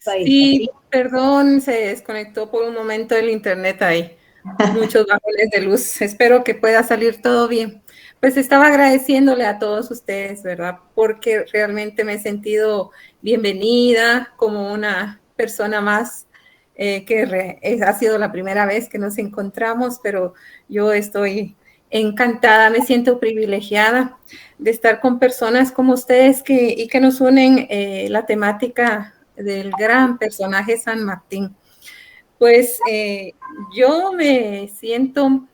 ahí. Sí, perdón, se desconectó por un momento el internet ahí. Muchos bajones de luz. Espero que pueda salir todo bien. Pues estaba agradeciéndole a todos ustedes, ¿verdad? Porque realmente me he sentido bienvenida como una persona más ha sido la primera vez que nos encontramos, pero yo estoy encantada, me siento privilegiada de estar con personas como ustedes y que nos unen la temática del gran personaje San Martín. Pues yo me siento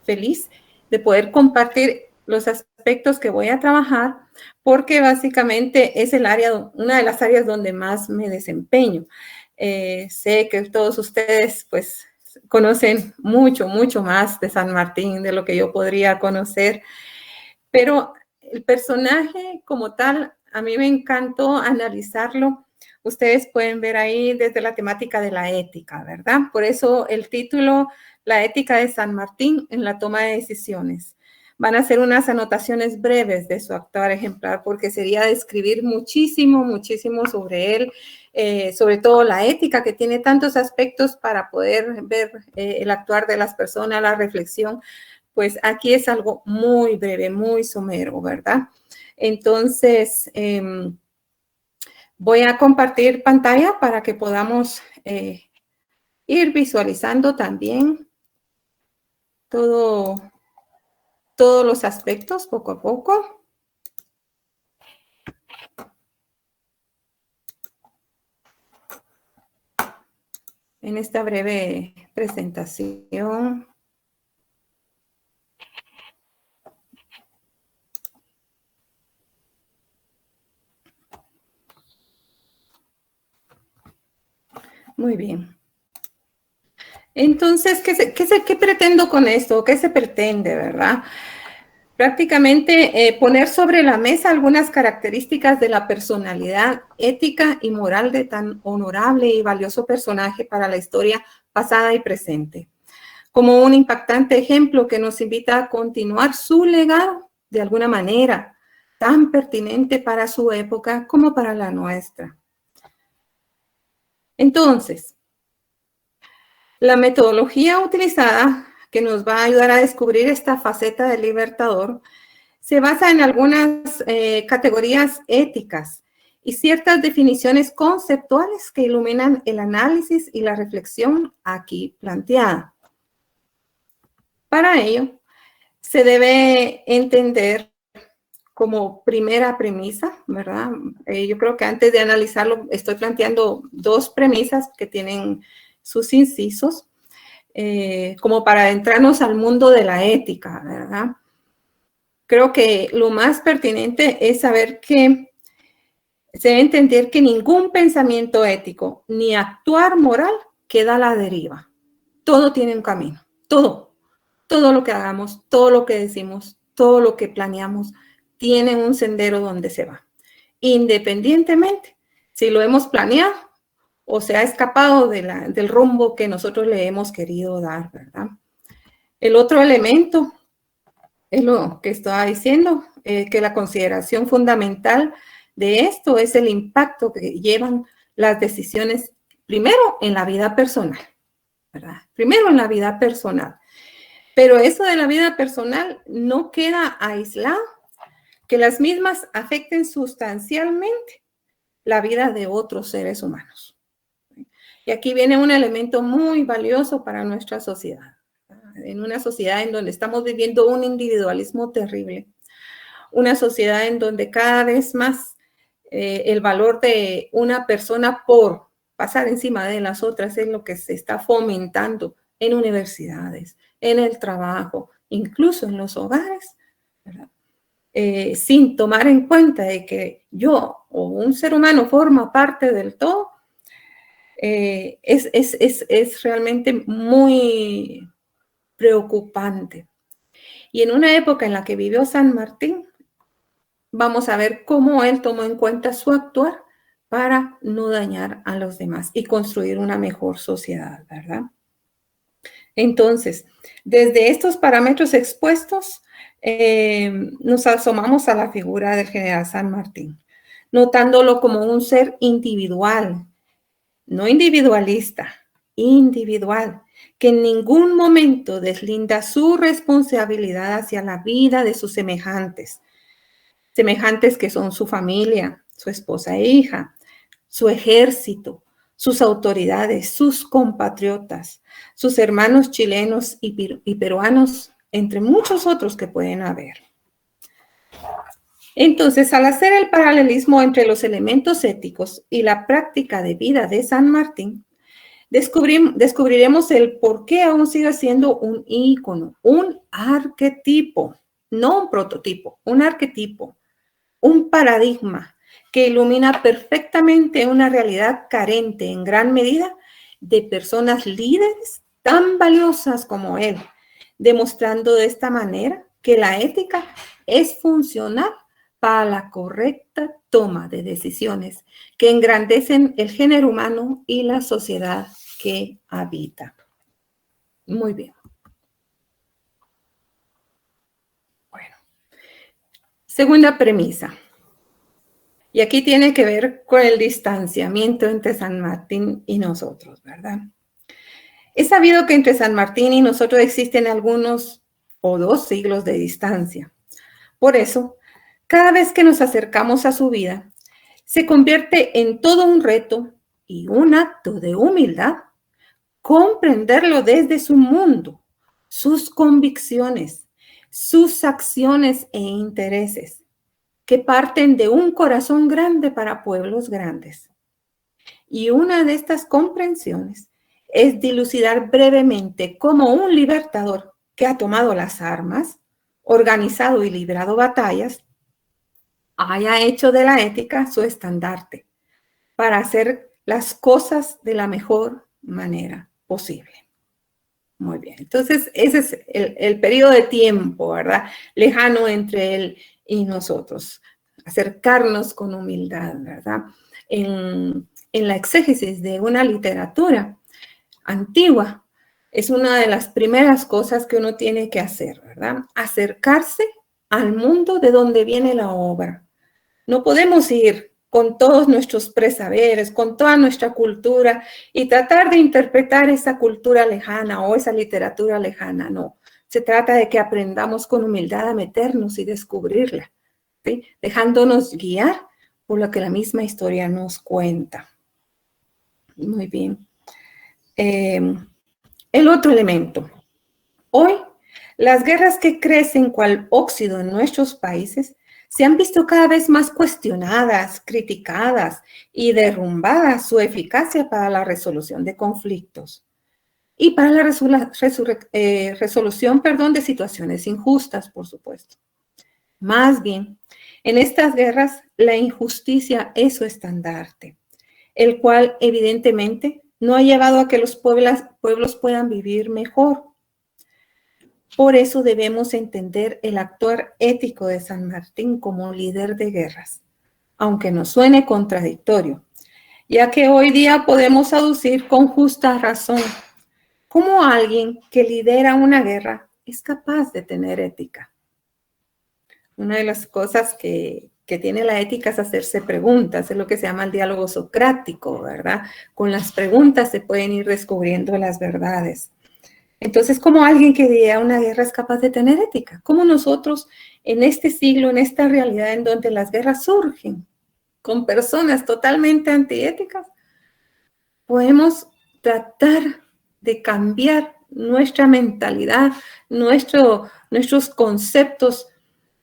feliz de poder compartir los aspectos que voy a trabajar porque básicamente es una de las áreas donde más me desempeño. Sé que todos ustedes pues conocen mucho, mucho más de San Martín de lo que yo podría conocer, pero el personaje como tal, a mí me encantó analizarlo. Ustedes pueden ver ahí desde la temática de la ética, ¿verdad? Por eso el título, La ética de San Martín en la toma de decisiones. Van a ser unas anotaciones breves de su actuar ejemplar, porque sería describir muchísimo, muchísimo sobre él, sobre todo la ética, que tiene tantos aspectos para poder ver el actuar de las personas, la reflexión. Pues aquí es algo muy breve, muy somero, ¿verdad? Entonces, voy a compartir pantalla para que podamos ir visualizando también todos los aspectos poco a poco. En esta breve presentación. Muy bien. Entonces, ¿qué pretendo con esto? ¿Qué se pretende, verdad? Prácticamente poner sobre la mesa algunas características de la personalidad ética y moral de tan honorable y valioso personaje para la historia pasada y presente, como un impactante ejemplo que nos invita a continuar su legado de alguna manera tan pertinente para su época como para la nuestra. Entonces, la metodología utilizada que nos va a ayudar a descubrir esta faceta del libertador se basa en algunas categorías éticas y ciertas definiciones conceptuales que iluminan el análisis y la reflexión aquí planteada. Para ello, se debe entender como primera premisa, ¿verdad? Yo creo que antes de analizarlo, estoy planteando dos premisas que tienen sus incisos, como para adentrarnos al mundo de la ética, ¿verdad? Creo que lo más pertinente es saber que se debe entender que ningún pensamiento ético ni actuar moral queda a la deriva. Todo tiene un camino, todo lo que hagamos, todo lo que decimos, todo lo que planeamos, tiene un sendero donde se va. Independientemente si lo hemos planeado o se ha escapado del rumbo que nosotros le hemos querido dar, ¿verdad? El otro elemento es lo que estaba diciendo, que la consideración fundamental de esto es el impacto que llevan las decisiones, primero en la vida personal, ¿verdad? Primero en la vida personal. Pero eso de la vida personal no queda aislado, que las mismas afecten sustancialmente la vida de otros seres humanos. Y aquí viene un elemento muy valioso para nuestra sociedad. En una sociedad en donde estamos viviendo un individualismo terrible, una sociedad en donde cada vez más el valor de una persona por pasar encima de las otras es lo que se está fomentando en universidades, en el trabajo, incluso en los hogares, ¿verdad? Sin tomar en cuenta de que yo o un ser humano forma parte del todo, es realmente muy preocupante. Y en una época en la que vivió San Martín, vamos a ver cómo él tomó en cuenta su actuar para no dañar a los demás y construir una mejor sociedad, ¿verdad? Entonces, desde estos parámetros expuestos, nos asomamos a la figura del general San Martín. notándolo como un ser individual, no individualista, individual, que en ningún momento deslinda su responsabilidad hacia la vida de sus semejantes, semejantes que son su familia, su esposa e hija, su ejército, sus autoridades, sus compatriotas, sus hermanos chilenos y peruanos, entre muchos otros que pueden haber. Entonces, al hacer el paralelismo entre los elementos éticos y la práctica de vida de San Martín, descubriremos el por qué aún sigue siendo un ícono, un arquetipo, no un prototipo, un arquetipo, un paradigma que ilumina perfectamente una realidad carente en gran medida de personas líderes tan valiosas como él, demostrando de esta manera que la ética es funcional para la correcta toma de decisiones que engrandecen el género humano y la sociedad que habita. Muy bien. Bueno, segunda premisa. Y aquí tiene que ver con el distanciamiento entre San Martín y nosotros, ¿verdad? Es sabido que entre San Martín y nosotros existen algunos o 2 siglos de distancia. Por eso, cada vez que nos acercamos a su vida, se convierte en todo un reto y un acto de humildad comprenderlo desde su mundo, sus convicciones, sus acciones e intereses, que parten de un corazón grande para pueblos grandes. Y una de estas comprensiones es dilucidar brevemente cómo un libertador que ha tomado las armas, organizado y librado batallas, haya hecho de la ética su estandarte para hacer las cosas de la mejor manera posible. Muy bien, entonces ese es el periodo de tiempo, ¿verdad? Lejano entre él y nosotros. Acercarnos con humildad, ¿verdad? En la exégesis de una literatura antigua, es una de las primeras cosas que uno tiene que hacer, ¿verdad? Acercarse al mundo de donde viene la obra. No podemos ir con todos nuestros presaberes, con toda nuestra cultura y tratar de interpretar esa cultura lejana o esa literatura lejana. No, se trata de que aprendamos con humildad a meternos y descubrirla, ¿sí? Dejándonos guiar por lo que la misma historia nos cuenta. Muy bien. El otro elemento. Hoy, las guerras que crecen cual óxido en nuestros países se han visto cada vez más cuestionadas, criticadas y derrumbadas su eficacia para la resolución de conflictos y para la resolución de situaciones injustas, por supuesto. Más bien, en estas guerras, la injusticia es su estandarte, el cual evidentemente no ha llevado a que los pueblos puedan vivir mejor. Por eso debemos entender el actuar ético de San Martín como líder de guerras, aunque nos suene contradictorio, ya que hoy día podemos aducir con justa razón cómo alguien que lidera una guerra es capaz de tener ética. Una de las cosas que tiene la ética es hacerse preguntas, es lo que se llama el diálogo socrático, ¿verdad? Con las preguntas se pueden ir descubriendo las verdades. Entonces, ¿cómo alguien que lidera una guerra es capaz de tener ética? ¿Cómo nosotros en este siglo, en esta realidad en donde las guerras surgen con personas totalmente antiéticas, podemos tratar de cambiar nuestra mentalidad, nuestros conceptos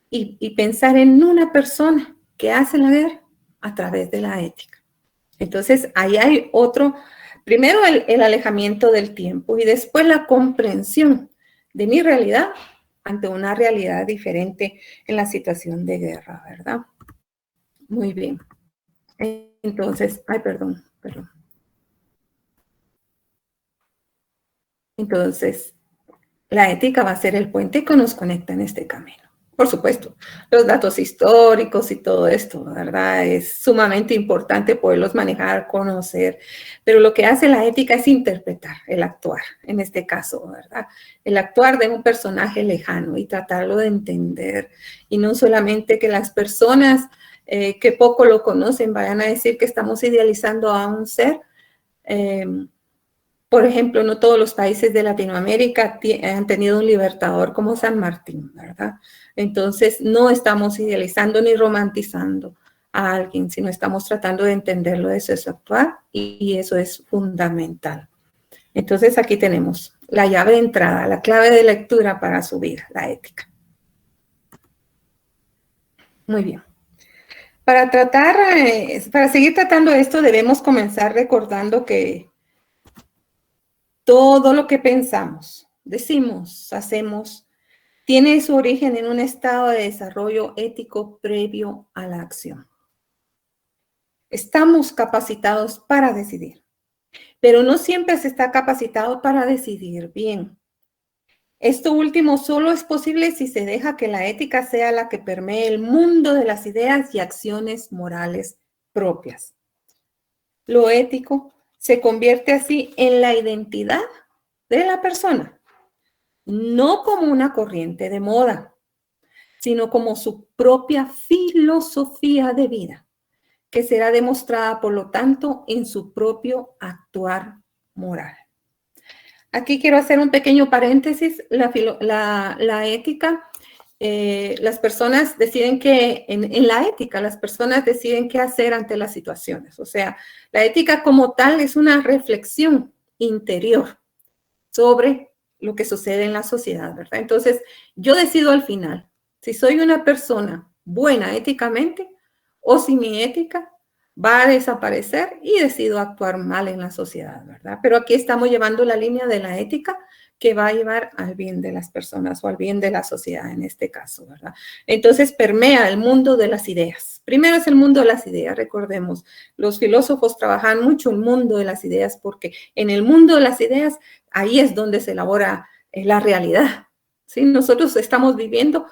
y pensar en una persona que hace la guerra a través de la ética? Entonces, ahí hay otro. Primero el alejamiento del tiempo y después la comprensión de mi realidad ante una realidad diferente en la situación de guerra, ¿verdad? Muy bien. Entonces, perdón. Entonces, la ética va a ser el puente que nos conecta en este camino. Por supuesto, los datos históricos y todo esto, ¿verdad? Es sumamente importante poderlos manejar, conocer, pero lo que hace la ética es interpretar el actuar, en este caso, ¿verdad? El actuar de un personaje lejano y tratarlo de entender, y no solamente que las personas que poco lo conocen, vayan a decir que estamos idealizando a un ser. Por ejemplo, no todos los países de Latinoamérica han tenido un libertador como San Martín, ¿verdad? Entonces, no estamos idealizando ni romantizando a alguien, sino estamos tratando de entenderlo desde su actuar y eso es fundamental. Entonces, aquí tenemos la llave de entrada, la clave de lectura para su vida, la ética. Muy bien. Para seguir tratando esto, debemos comenzar recordando que todo lo que pensamos, decimos, hacemos, tiene su origen en un estado de desarrollo ético previo a la acción. Estamos capacitados para decidir, pero no siempre se está capacitado para decidir bien. Esto último solo es posible si se deja que la ética sea la que permee el mundo de las ideas y acciones morales propias. Lo ético se convierte así en la identidad de la persona, no como una corriente de moda, sino como su propia filosofía de vida, que será demostrada, por lo tanto, en su propio actuar moral. Aquí quiero hacer un pequeño paréntesis. La ética, las personas deciden en la ética, las personas deciden qué hacer ante las situaciones. O sea, la ética como tal es una reflexión interior sobre lo que sucede en la sociedad, ¿verdad? Entonces, yo decido al final si soy una persona buena éticamente o si mi ética va a desaparecer y decido actuar mal en la sociedad, ¿verdad? Pero aquí estamos llevando la línea de la ética que va a llevar al bien de las personas o al bien de la sociedad en este caso, ¿verdad? Entonces permea el mundo de las ideas. Primero es el mundo de las ideas, recordemos, los filósofos trabajan mucho el mundo de las ideas porque en el mundo de las ideas ahí es donde se elabora la realidad, ¿sí? Nosotros estamos viviendo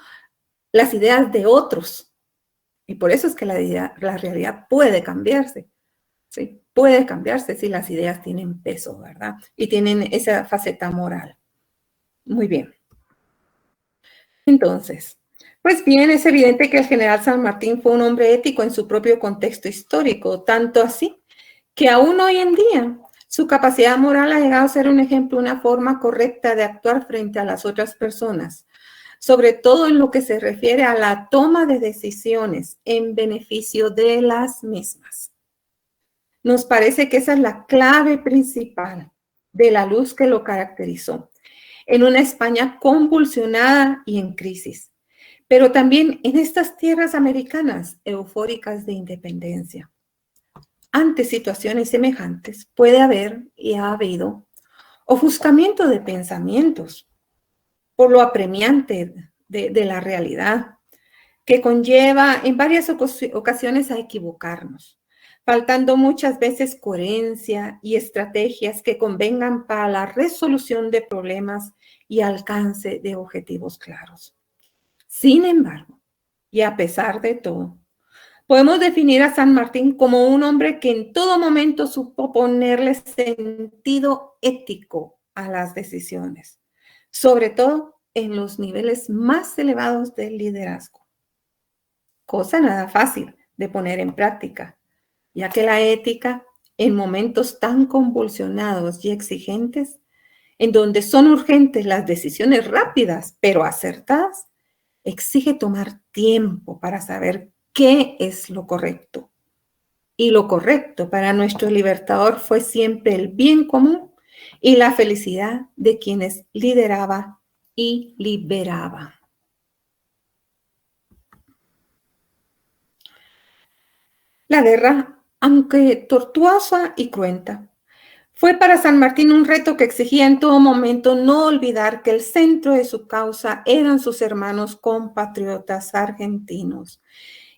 las ideas de otros. Y por eso es que la realidad puede cambiarse, ¿sí? Puede cambiarse si las ideas tienen peso, ¿verdad? Y tienen esa faceta moral. Muy bien. Entonces, pues bien, es evidente que el general San Martín fue un hombre ético en su propio contexto histórico, tanto así que aún hoy en día su capacidad moral ha llegado a ser un ejemplo, una forma correcta de actuar frente a las otras personas, sobre todo en lo que se refiere a la toma de decisiones en beneficio de las mismas. Nos parece que esa es la clave principal de la luz que lo caracterizó en una España convulsionada y en crisis, pero también en estas tierras americanas eufóricas de independencia. Ante situaciones semejantes puede haber y ha habido ofuscamiento de pensamientos por lo apremiante de la realidad, que conlleva en varias ocasiones a equivocarnos, faltando muchas veces coherencia y estrategias que convengan para la resolución de problemas y alcance de objetivos claros. Sin embargo, y a pesar de todo, podemos definir a San Martín como un hombre que en todo momento supo ponerle sentido ético a las decisiones, sobre todo en los niveles más elevados del liderazgo. Cosa nada fácil de poner en práctica, ya que la ética, en momentos tan convulsionados y exigentes, en donde son urgentes las decisiones rápidas pero acertadas, exige tomar tiempo para saber qué es lo correcto. Y lo correcto para nuestro libertador fue siempre el bien común y la felicidad de quienes lideraba y liberaba. La guerra, aunque tortuosa y cruenta, fue para San Martín un reto que exigía en todo momento no olvidar que el centro de su causa eran sus hermanos compatriotas argentinos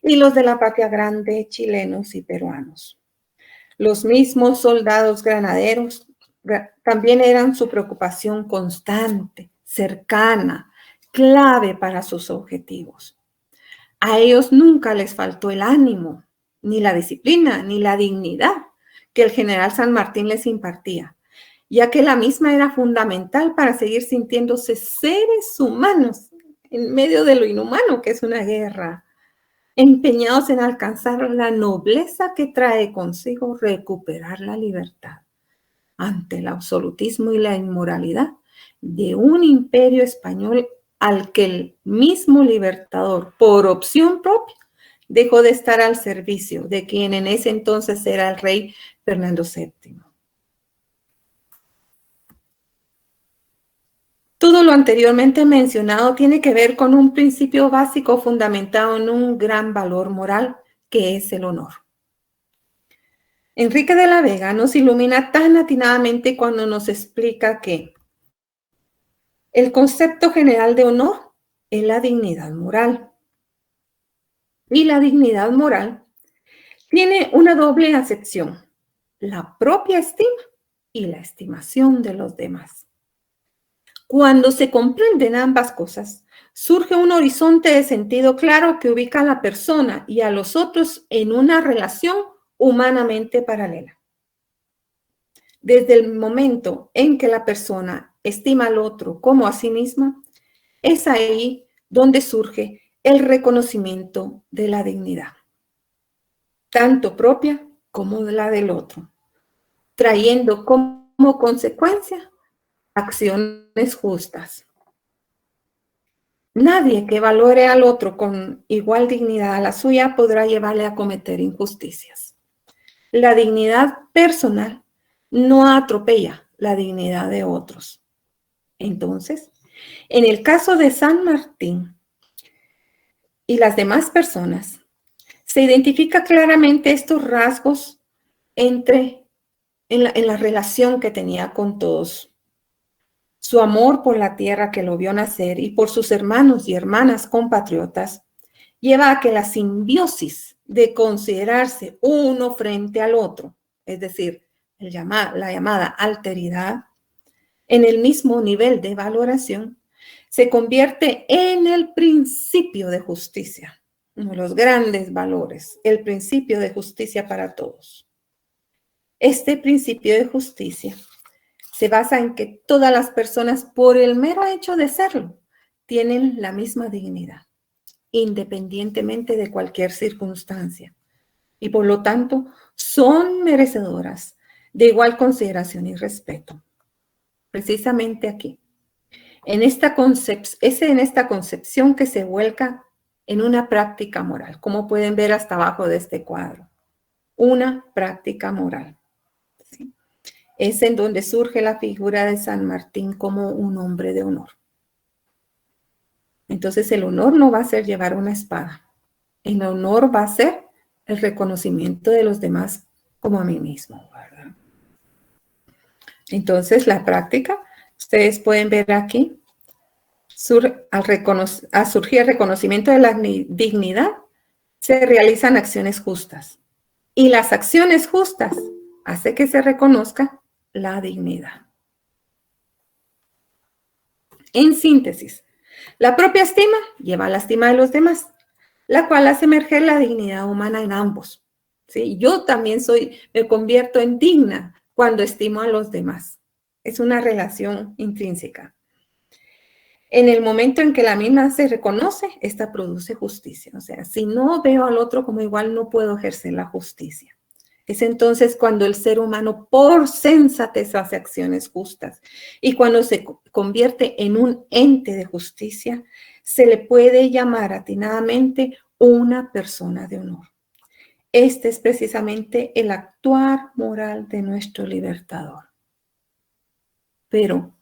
y los de la patria grande, chilenos y peruanos. Los mismos soldados granaderos también eran su preocupación constante, cercana, clave para sus objetivos. A ellos nunca les faltó el ánimo, ni la disciplina, ni la dignidad que el general San Martín les impartía, ya que la misma era fundamental para seguir sintiéndose seres humanos en medio de lo inhumano que es una guerra. empeñados en alcanzar la nobleza que trae consigo recuperar la libertad ante el absolutismo y la inmoralidad de un imperio español al que el mismo libertador, por opción propia, dejó de estar al servicio de quien en ese entonces era el rey Fernando VII. Todo lo anteriormente mencionado tiene que ver con un principio básico fundamentado en un gran valor moral, que es el honor. Enrique de la Vega nos ilumina tan atinadamente cuando nos explica que el concepto general de honor es la dignidad moral. Y la dignidad moral tiene una doble acepción, la propia estima y la estimación de los demás. Cuando se comprenden ambas cosas, surge un horizonte de sentido claro que ubica a la persona y a los otros en una relación humanamente paralela. Desde el momento en que la persona estima al otro como a sí misma, es ahí donde surge el reconocimiento de la dignidad, tanto propia como de la del otro, trayendo como consecuencia acciones justas. Nadie que valore al otro con igual dignidad a la suya podrá llevarle a cometer injusticias. La dignidad personal no atropella la dignidad de otros. Entonces, en el caso de San Martín y las demás personas, se identifica claramente estos rasgos en la relación que tenía con todos. Su amor por la tierra que lo vio nacer y por sus hermanos y hermanas compatriotas lleva a que la simbiosis de considerarse uno frente al otro, es decir, la llamada alteridad, en el mismo nivel de valoración, se convierte en el principio de justicia, uno de los grandes valores, el principio de justicia para todos. Este principio de justicia se basa en que todas las personas, por el mero hecho de serlo, tienen la misma dignidad, independientemente de cualquier circunstancia, y por lo tanto son merecedoras de igual consideración y respeto. Precisamente aquí, es en esta concepción que se vuelca en una práctica moral, como pueden ver hasta abajo de este cuadro, una práctica moral. ¿Sí? Es en donde surge la figura de San Martín como un hombre de honor. Entonces el honor no va a ser llevar una espada, el honor va a ser el reconocimiento de los demás como a mí mismo, ¿verdad? Entonces la práctica, ustedes pueden ver aquí, al surgir el reconocimiento de la dignidad, se realizan acciones justas. Y las acciones justas hacen que se reconozca la dignidad. En síntesis, la propia estima lleva a la estima de los demás, la cual hace emerger la dignidad humana en ambos. ¿Sí? Yo también me convierto en digna cuando estimo a los demás. Es una relación intrínseca. En el momento en que la misma se reconoce, esta produce justicia. O sea, si no veo al otro como igual, no puedo ejercer la justicia. Es entonces cuando el ser humano por sensatez hace acciones justas. Y cuando se convierte en un ente de justicia, se le puede llamar atinadamente una persona de honor. Este es precisamente el actuar moral de nuestro libertador. Pero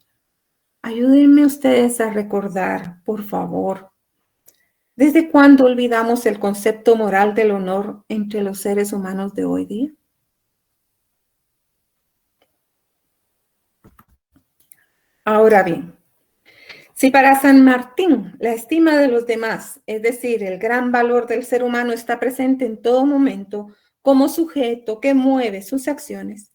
ayúdenme ustedes a recordar, por favor, ¿desde cuándo olvidamos el concepto moral del honor entre los seres humanos de hoy día? Ahora bien, si para San Martín la estima de los demás, es decir, el gran valor del ser humano está presente en todo momento como sujeto que mueve sus acciones,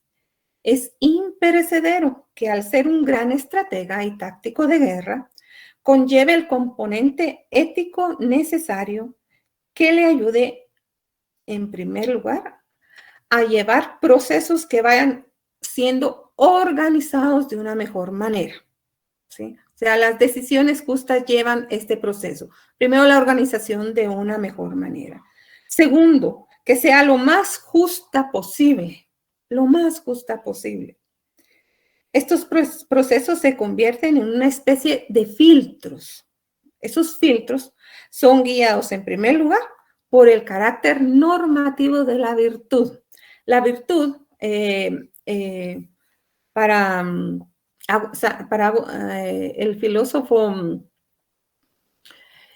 es imperecedero que al ser un gran estratega y táctico de guerra, conlleve el componente ético necesario que le ayude, en primer lugar, a llevar procesos que vayan siendo organizados de una mejor manera. ¿Sí? O sea, las decisiones justas llevan este proceso. Primero, la organización de una mejor manera. Segundo, que sea lo más justa posible, lo más justa posible. Estos procesos se convierten en una especie de filtros. Esos filtros son guiados en primer lugar por el carácter normativo de la virtud. La virtud, para el filósofo,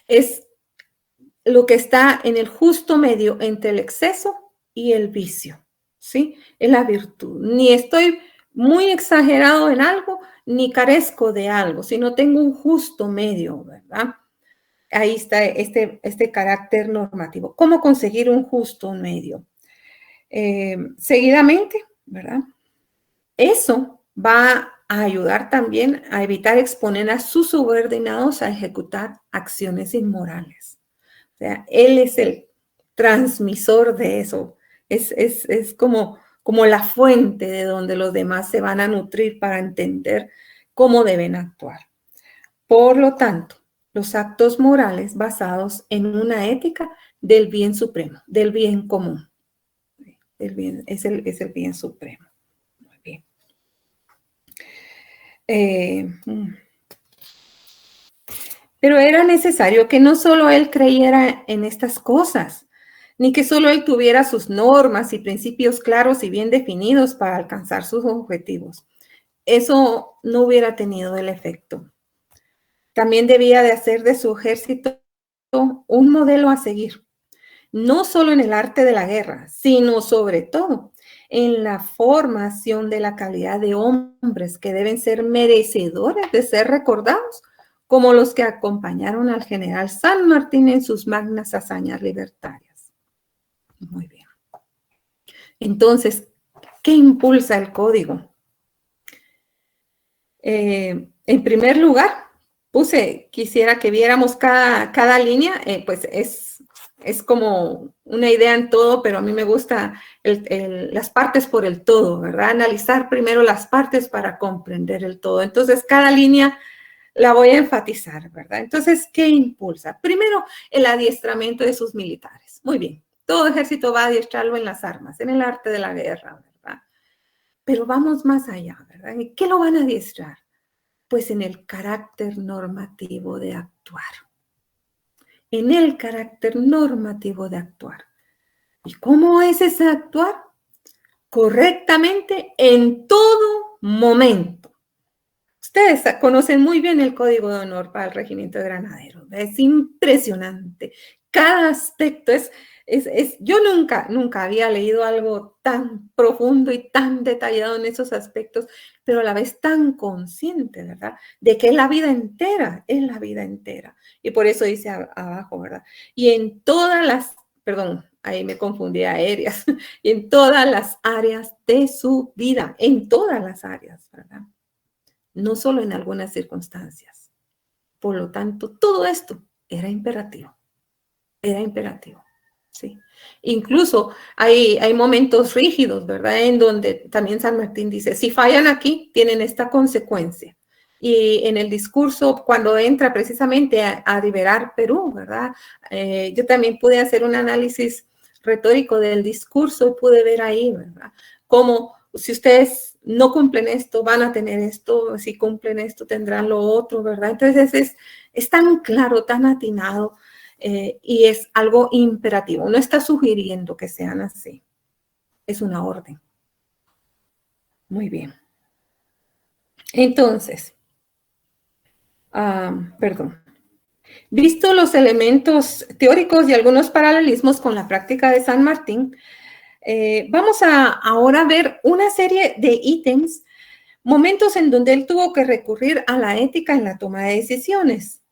es lo que está en el justo medio entre el exceso y el vicio, ¿sí? Es la virtud. Ni estoy muy exagerado en algo, ni carezco de algo, sino tengo un justo medio, ¿verdad? Ahí está este carácter normativo. ¿Cómo conseguir un justo medio? Seguidamente, ¿verdad? Eso va a ayudar también a evitar exponer a sus subordinados a ejecutar acciones inmorales. O sea, él es el transmisor de eso. Es como la fuente de donde los demás se van a nutrir para entender cómo deben actuar. Por lo tanto, los actos morales basados en una ética del bien supremo, del bien común. El bien, es el bien supremo. Muy bien. Pero era necesario que no solo él creyera en estas cosas, ni que solo él tuviera sus normas y principios claros y bien definidos para alcanzar sus objetivos. Eso no hubiera tenido el efecto. También debía de hacer de su ejército un modelo a seguir, no solo en el arte de la guerra, sino sobre todo en la formación de la calidad de hombres que deben ser merecedores de ser recordados como los que acompañaron al general San Martín en sus magnas hazañas libertarias. Muy bien. Entonces, ¿qué impulsa el código? En primer lugar, quisiera que viéramos cada línea, pues es como una idea en todo, pero a mí me gusta las partes por el todo, ¿verdad? Analizar primero las partes para comprender el todo. Entonces, cada línea la voy a enfatizar, ¿verdad? Entonces, ¿qué impulsa? Primero, el adiestramiento de sus militares. Muy bien, todo ejército va a adiestrarlo en las armas, en el arte de la guerra, ¿verdad? Pero vamos más allá, ¿verdad? ¿En qué lo van a adiestrar? Pues en el carácter normativo de actuar. En el carácter normativo de actuar. ¿Y cómo es ese actuar? Correctamente en todo momento. Ustedes conocen muy bien el Código de Honor para el Regimiento de Granaderos. Es impresionante. Cada aspecto yo nunca había leído algo tan profundo y tan detallado en esos aspectos, pero a la vez tan consciente, ¿verdad? De que es la vida entera. Y por eso dice abajo, ¿verdad? Y en todas las, perdón, ahí me confundí, aéreas, y en todas las áreas de su vida, en todas las áreas, ¿verdad? No solo en algunas circunstancias. Por lo tanto, todo esto era imperativo, ¿sí? Incluso hay momentos rígidos, ¿verdad? En donde también San Martín dice, si fallan aquí, tienen esta consecuencia. Y en el discurso, cuando entra precisamente a liberar Perú, ¿verdad? Yo también pude hacer un análisis retórico del discurso y pude ver ahí, ¿verdad? Cómo si ustedes no cumplen esto, van a tener esto, si cumplen esto, tendrán lo otro, ¿verdad? Entonces es tan claro, tan atinado y es algo imperativo. No está sugiriendo que sean así. Es una orden. Muy bien. Entonces, perdón. Visto los elementos teóricos y algunos paralelismos con la práctica de San Martín, vamos a ahora ver una serie de ítems, momentos en donde él tuvo que recurrir a la ética en la toma de decisiones.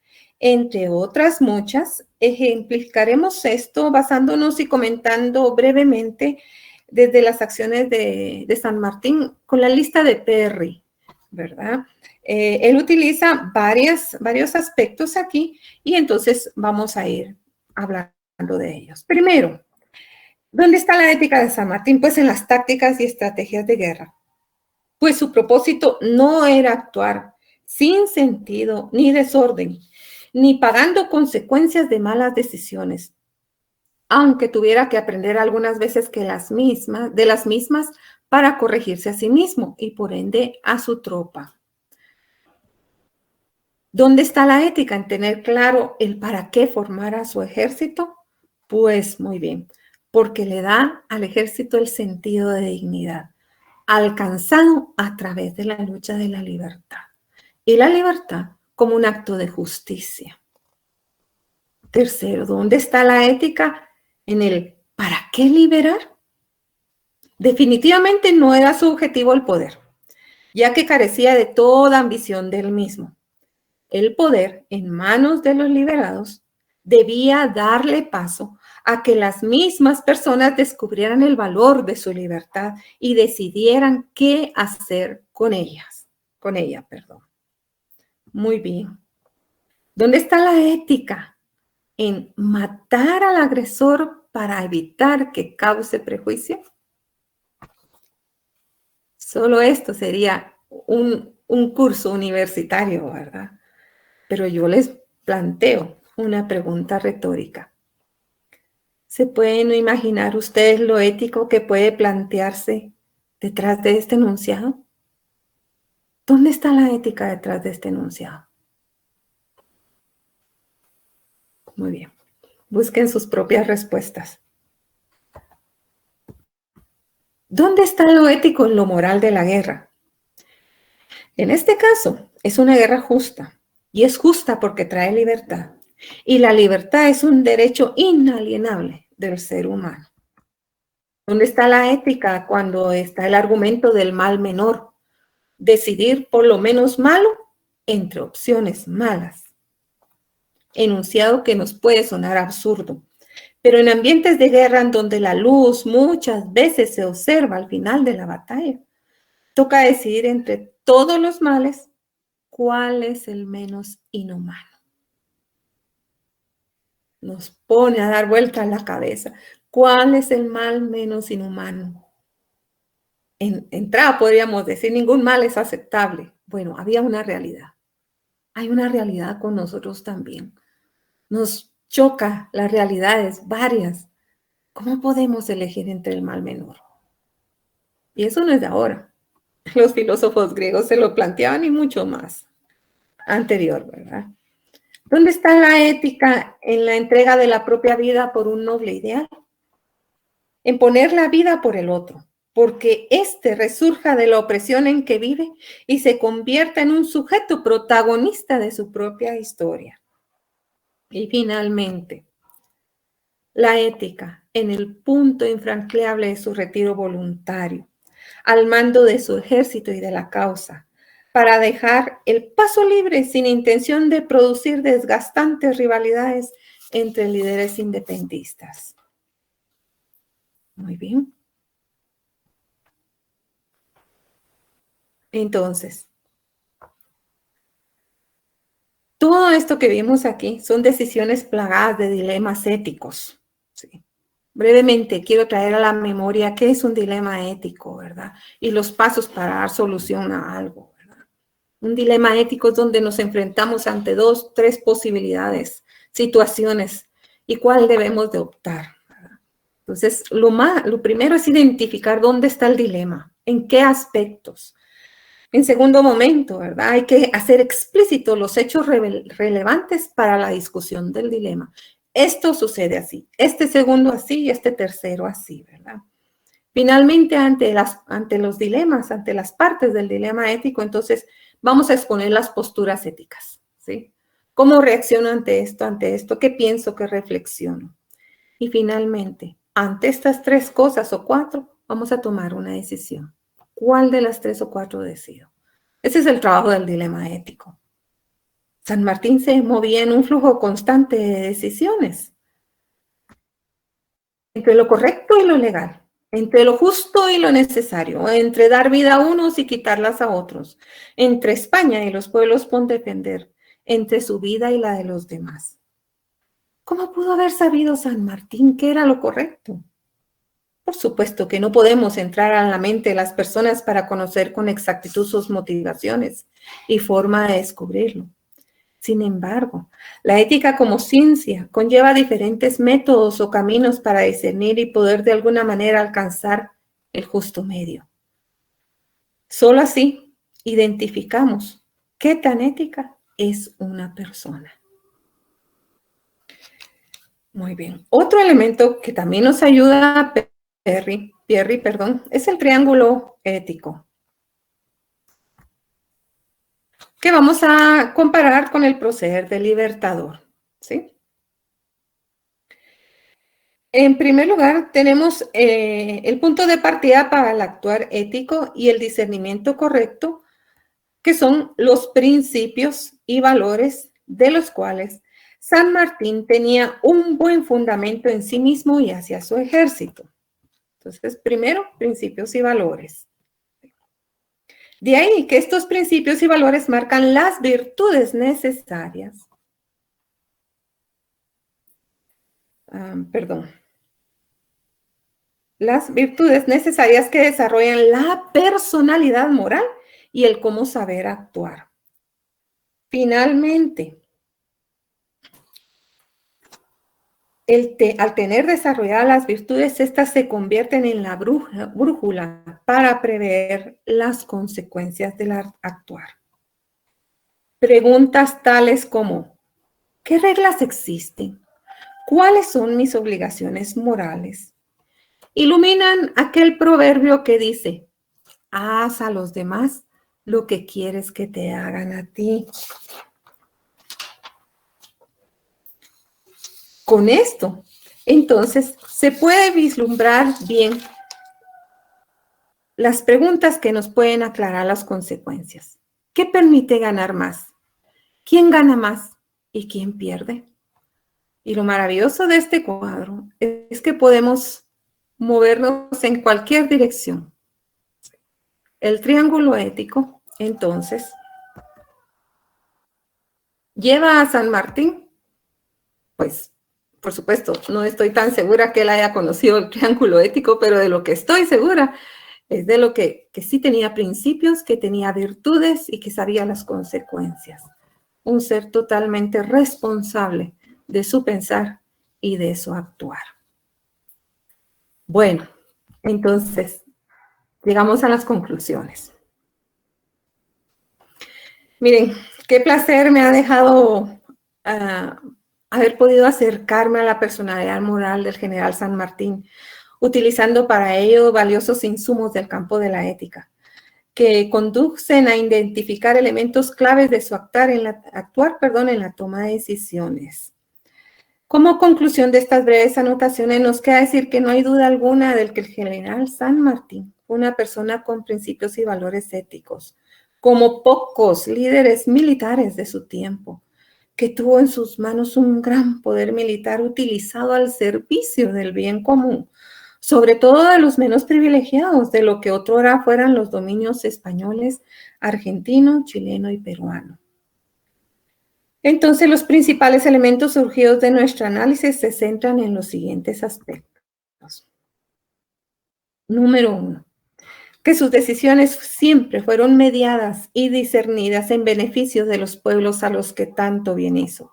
Entre otras muchas, ejemplificaremos esto basándonos y comentando brevemente desde las acciones de San Martín con la lista de Perry, ¿verdad? Él utiliza varios aspectos aquí y entonces vamos a ir hablando de ellos. Primero, ¿dónde está la ética de San Martín? Pues en las tácticas y estrategias de guerra. Pues su propósito no era actuar sin sentido ni desorden, ni pagando consecuencias de malas decisiones. aunque tuviera que aprender algunas veces de las mismas para corregirse a sí mismo y por ende a su tropa. ¿Dónde está la ética en tener claro el para qué formar a su ejército? Pues muy bien, porque le da al ejército el sentido de dignidad, alcanzado a través de la lucha de la libertad. Y la libertad como un acto de justicia. Tercero, ¿dónde está la ética en el para qué liberar? Definitivamente no era su objetivo el poder, ya que carecía de toda ambición del mismo. El poder en manos de los liberados debía darle paso a que las mismas personas descubrieran el valor de su libertad y decidieran qué hacer con ella. Muy bien. ¿Dónde está la ética en matar al agresor para evitar que cause prejuicio? Solo esto sería un curso universitario, ¿verdad? Pero yo les planteo una pregunta retórica. ¿Se pueden imaginar ustedes lo ético que puede plantearse detrás de este enunciado? ¿Dónde está la ética detrás de este enunciado? Muy bien. Busquen sus propias respuestas. ¿Dónde está lo ético en lo moral de la guerra? En este caso, es una guerra justa, y es justa porque trae libertad. Y la libertad es un derecho inalienable del ser humano. ¿Dónde está la ética cuando está el argumento del mal menor? Decidir por lo menos malo entre opciones malas. Enunciado que nos puede sonar absurdo, pero en ambientes de guerra en donde la luz muchas veces se observa al final de la batalla, toca decidir entre todos los males cuál es el menos inhumano. Nos pone a dar vuelta a la cabeza. ¿Cuál es el mal menos inhumano? En entrada podríamos decir, ningún mal es aceptable. Bueno, había una realidad. Hay una realidad con nosotros también. Nos choca las realidades varias. ¿Cómo podemos elegir entre el mal menor? Y eso no es de ahora. Los filósofos griegos se lo planteaban y mucho más anterior, ¿verdad? ¿Dónde está la ética en la entrega de la propia vida por un noble ideal? En poner la vida por el otro, porque éste resurja de la opresión en que vive y se convierta en un sujeto protagonista de su propia historia. Y finalmente, la ética en el punto infranqueable de su retiro voluntario, al mando de su ejército y de la causa, para dejar el paso libre sin intención de producir desgastantes rivalidades entre líderes independistas. Muy bien. Entonces, todo esto que vimos aquí son decisiones plagadas de dilemas éticos. ¿Sí? Brevemente, quiero traer a la memoria qué es un dilema ético, ¿verdad? Y los pasos para dar solución a algo, ¿verdad? Un dilema ético es donde nos enfrentamos ante 2, 3 posibilidades, situaciones, y cuál debemos de optar, ¿verdad? Entonces, lo primero es identificar dónde está el dilema, en qué aspectos. En segundo momento, ¿verdad? Hay que hacer explícitos los hechos relevantes para la discusión del dilema. Esto sucede así, este segundo así y este tercero así, ¿verdad? Finalmente, ante los dilemas, ante las partes del dilema ético, entonces vamos a exponer las posturas éticas, ¿sí? ¿Cómo reacciono ante esto? ¿Qué pienso? ¿Qué reflexiono? Y finalmente, ante estas 3 cosas o 4, vamos a tomar una decisión. ¿Cuál de las 3 o 4 decido? Ese es el trabajo del dilema ético. San Martín se movía en un flujo constante de decisiones entre lo correcto y lo legal, entre lo justo y lo necesario, entre dar vida a unos y quitarlas a otros, entre España y los pueblos por defender, entre su vida y la de los demás. ¿Cómo pudo haber sabido San Martín qué era lo correcto? Por supuesto que no podemos entrar a la mente de las personas para conocer con exactitud sus motivaciones y forma de descubrirlo. Sin embargo, la ética como ciencia conlleva diferentes métodos o caminos para discernir y poder de alguna manera alcanzar el justo medio. Solo así identificamos qué tan ética es una persona. Muy bien. Otro elemento que también nos ayuda, Pierre, es el triángulo ético, que vamos a comparar con el proceder del libertador, ¿sí? En primer lugar, tenemos el punto de partida para el actuar ético y el discernimiento correcto, que son los principios y valores de los cuales San Martín tenía un buen fundamento en sí mismo y hacia su ejército. Entonces, primero, principios y valores. De ahí que estos principios y valores marcan las virtudes necesarias. Las virtudes necesarias que desarrollan la personalidad moral y el cómo saber actuar. Finalmente, al tener desarrolladas las virtudes, estas se convierten en la brújula para prever las consecuencias del actuar. Preguntas tales como, ¿qué reglas existen? ¿Cuáles son mis obligaciones morales? Iluminan aquel proverbio que dice, haz a los demás lo que quieres que te hagan a ti. Con esto, entonces, se puede vislumbrar bien las preguntas que nos pueden aclarar las consecuencias. ¿Qué permite ganar más? ¿Quién gana más y quién pierde? Y lo maravilloso de este cuadro es que podemos movernos en cualquier dirección. El triángulo ético, entonces, lleva a San Martín, pues, por supuesto, no estoy tan segura que él haya conocido el triángulo ético, pero de lo que estoy segura es de lo que sí tenía principios, que tenía virtudes y que sabía las consecuencias. Un ser totalmente responsable de su pensar y de su actuar. Bueno, entonces, llegamos a las conclusiones. Miren, qué placer me ha dejado haber podido acercarme a la personalidad moral del general San Martín, utilizando para ello valiosos insumos del campo de la ética, que conducen a identificar elementos claves de su actuar en la toma de decisiones. Como conclusión de estas breves anotaciones, nos queda decir que no hay duda alguna del que el general San Martín fue una persona con principios y valores éticos, como pocos líderes militares de su tiempo, que tuvo en sus manos un gran poder militar utilizado al servicio del bien común, sobre todo de los menos privilegiados, de lo que otrora fueran los dominios españoles, argentino, chileno y peruano. Entonces, los principales elementos surgidos de nuestro análisis se centran en los siguientes aspectos. Número 1, que sus decisiones siempre fueron mediadas y discernidas en beneficio de los pueblos a los que tanto bien hizo.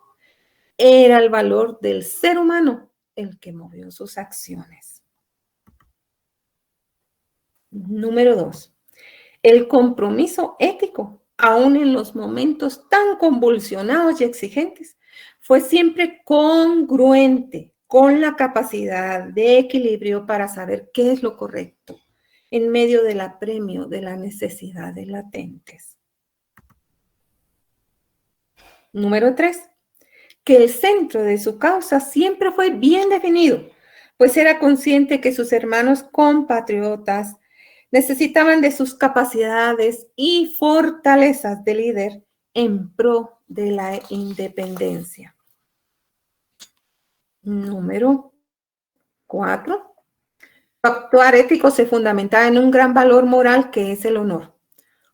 Era el valor del ser humano el que movió sus acciones. Número 2, el compromiso ético, aún en los momentos tan convulsionados y exigentes, fue siempre congruente con la capacidad de equilibrio para saber qué es lo correcto en medio del apremio de las necesidades latentes. Número 3, que el centro de su causa siempre fue bien definido, pues era consciente que sus hermanos compatriotas necesitaban de sus capacidades y fortalezas de líder en pro de la independencia. Número 4. Su actuar ético se fundamentaba en un gran valor moral que es el honor.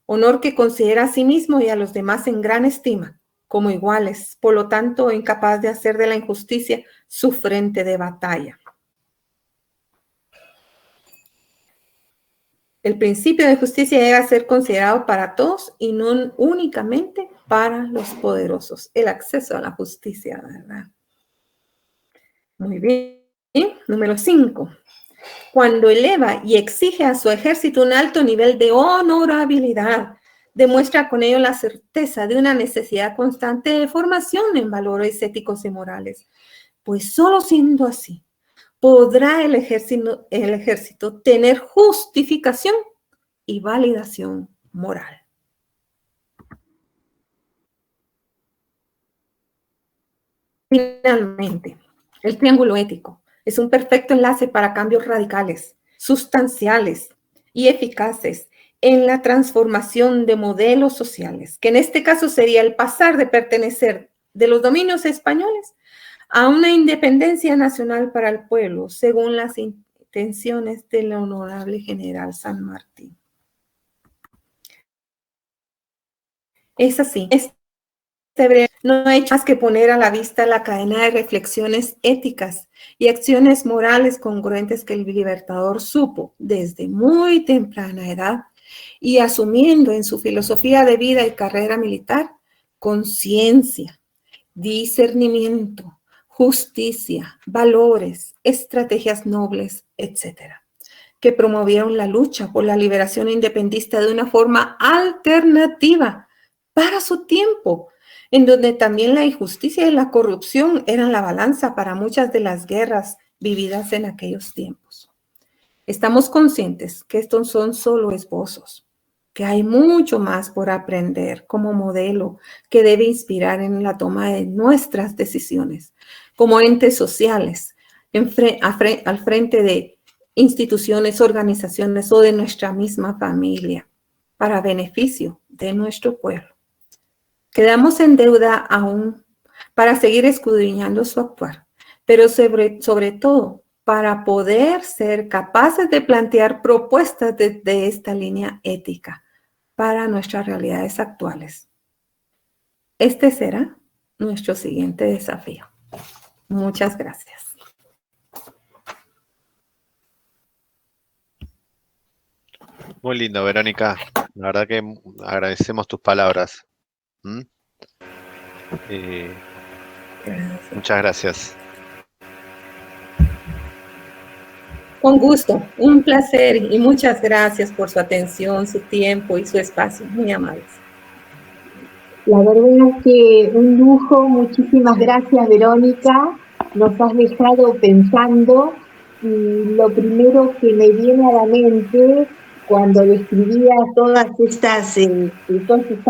Honor que considera a sí mismo y a los demás en gran estima, como iguales, por lo tanto incapaz de hacer de la injusticia su frente de batalla. El principio de justicia debe ser considerado para todos y no únicamente para los poderosos, el acceso a la justicia, ¿verdad? Muy bien. Número 5. Cuando eleva y exige a su ejército un alto nivel de honorabilidad, demuestra con ello la certeza de una necesidad constante de formación en valores éticos y morales. Pues solo siendo así, podrá el ejército tener justificación y validación moral. Finalmente, el triángulo ético es un perfecto enlace para cambios radicales, sustanciales y eficaces en la transformación de modelos sociales, que en este caso sería el pasar de pertenecer de los dominios españoles a una independencia nacional para el pueblo, según las intenciones del honorable general San Martín. Es así. No ha hecho más que poner a la vista la cadena de reflexiones éticas y acciones morales congruentes que el Libertador supo desde muy temprana edad y asumiendo en su filosofía de vida y carrera militar conciencia, discernimiento, justicia, valores, estrategias nobles, etc., que promovieron la lucha por la liberación independentista de una forma alternativa para su tiempo, en donde también la injusticia y la corrupción eran la balanza para muchas de las guerras vividas en aquellos tiempos. Estamos conscientes que estos son solo esbozos, que hay mucho más por aprender como modelo que debe inspirar en la toma de nuestras decisiones como entes sociales al frente de instituciones, organizaciones o de nuestra misma familia para beneficio de nuestro pueblo. Quedamos en deuda aún para seguir escudriñando su actuar, pero sobre todo para poder ser capaces de plantear propuestas de esta línea ética para nuestras realidades actuales. Este será nuestro siguiente desafío. Muchas gracias. Muy lindo, Verónica. La verdad que agradecemos tus palabras. Muchas gracias. Con gusto, un placer y muchas gracias por su atención, su tiempo y su espacio. Muy amables. La verdad es que un lujo, muchísimas gracias, Verónica. Nos has dejado pensando y lo primero que me viene a la mente cuando describías todas estas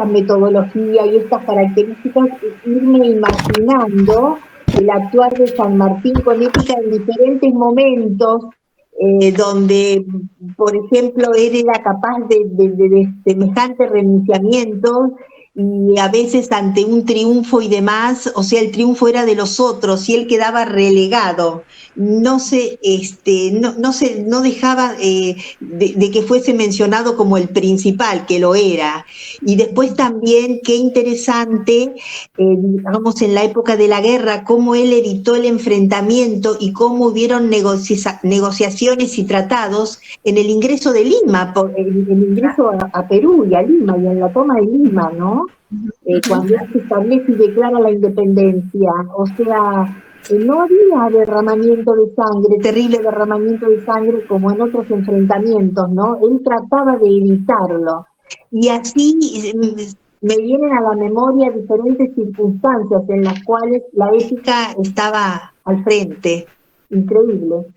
metodologías y estas características es irme imaginando el actuar de San Martín con ética en diferentes momentos, donde, por ejemplo, él era capaz de semejantes renunciamientos y a veces ante un triunfo y demás, o sea, el triunfo era de los otros y él quedaba relegado. No dejaba de que fuese mencionado como el principal, que lo era. Y después también, qué interesante, digamos, en la época de la guerra, cómo él evitó el enfrentamiento y cómo hubieron negociaciones y tratados en el ingreso de Lima, el ingreso a Perú y a Lima, y en la toma de Lima, ¿no? Cuando se establece y declara la independencia, o sea, no había derramamiento de sangre, terrible derramamiento de sangre como en otros enfrentamientos, ¿no? Él trataba de evitarlo. Y así me vienen a la memoria diferentes circunstancias en las cuales la ética estaba al frente. Increíble.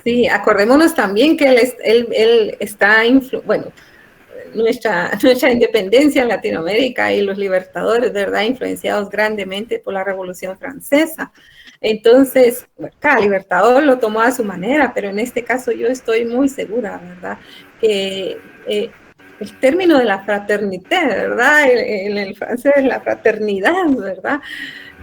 Sí, acordémonos también que él está, nuestra independencia en Latinoamérica y los libertadores, ¿verdad?, influenciados grandemente por la Revolución Francesa. Entonces, cada libertador lo tomó a su manera, pero en este caso yo estoy muy segura, ¿verdad?, que el término de la fraternité, ¿verdad?, en el francés, la fraternidad, ¿verdad?,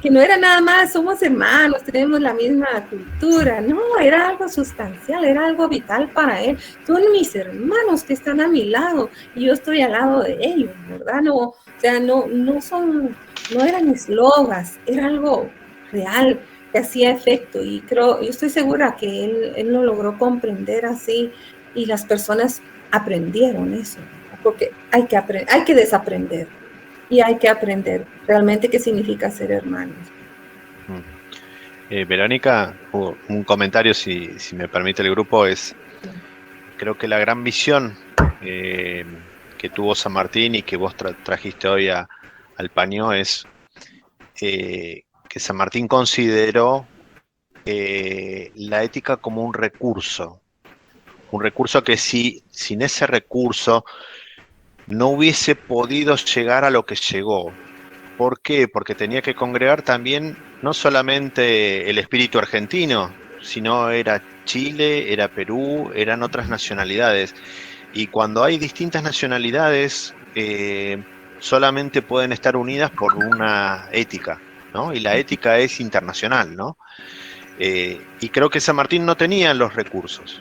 que no era nada más, somos hermanos, tenemos la misma cultura, no, era algo sustancial, era algo vital para él. Son mis hermanos que están a mi lado y yo estoy al lado de ellos, ¿verdad? No, o sea, no eran eslogas, era algo real que hacía efecto y yo estoy segura que él lo logró comprender así y las personas aprendieron eso, porque hay que desaprender. y hay que aprender realmente qué significa ser hermanos. Verónica, un comentario, si me permite el grupo, es, creo que la gran visión que tuvo San Martín y que vos trajiste hoy al paño es que San Martín consideró la ética como un recurso que sin ese recurso no hubiese podido llegar a lo que llegó. ¿Por qué? Porque tenía que congregar también no solamente el espíritu argentino, sino era Chile, era Perú, eran otras nacionalidades. Y cuando hay distintas nacionalidades, solamente pueden estar unidas por una ética, ¿no? Y la ética es internacional, ¿no? Y creo que San Martín no tenía los recursos.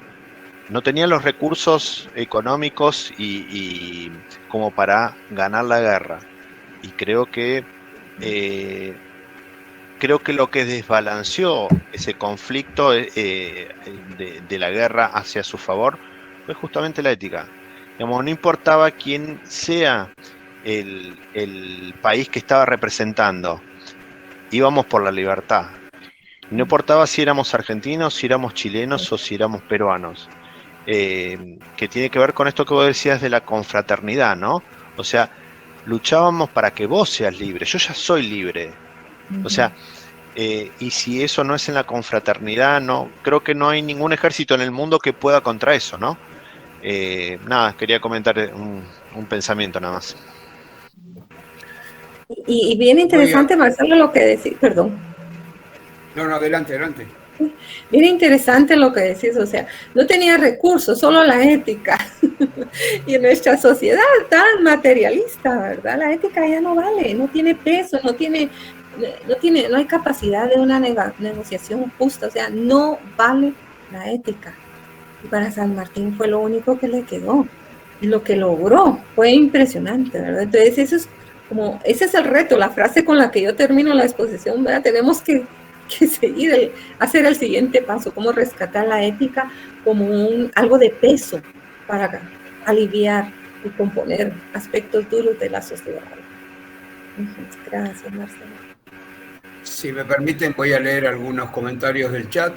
No tenía los recursos económicos y como para ganar la guerra. Y creo que lo que desbalanceó ese conflicto de la guerra hacia su favor fue justamente la ética. Digamos, no importaba quién sea el país que estaba representando, íbamos por la libertad. No importaba si éramos argentinos, si éramos chilenos o si éramos peruanos. Que tiene que ver con esto que vos decías de la confraternidad, ¿no? O sea, luchábamos para que vos seas libre, yo ya soy libre. O sea, y si eso no es en la confraternidad, no, creo que no hay ningún ejército en el mundo que pueda contra eso, ¿no? Nada, quería comentar un pensamiento nada más. Y bien interesante, Marcelo, lo que decís, perdón. No, adelante. Bien interesante lo que decís, o sea, no tenía recursos, solo la ética. Y en nuestra sociedad tan materialista, ¿verdad? La ética ya no vale, no tiene peso, no hay capacidad de una negociación justa, o sea, no vale la ética. Y para San Martín fue lo único que le quedó. Y lo que logró fue impresionante, ¿verdad? Entonces, ese es el reto, la frase con la que yo termino la exposición, ¿verdad? Tenemos que seguir, hacer el siguiente paso, cómo rescatar la ética como algo de peso para aliviar y componer aspectos duros de la sociedad. Gracias, Marcelo. Si me permiten, voy a leer algunos comentarios del chat.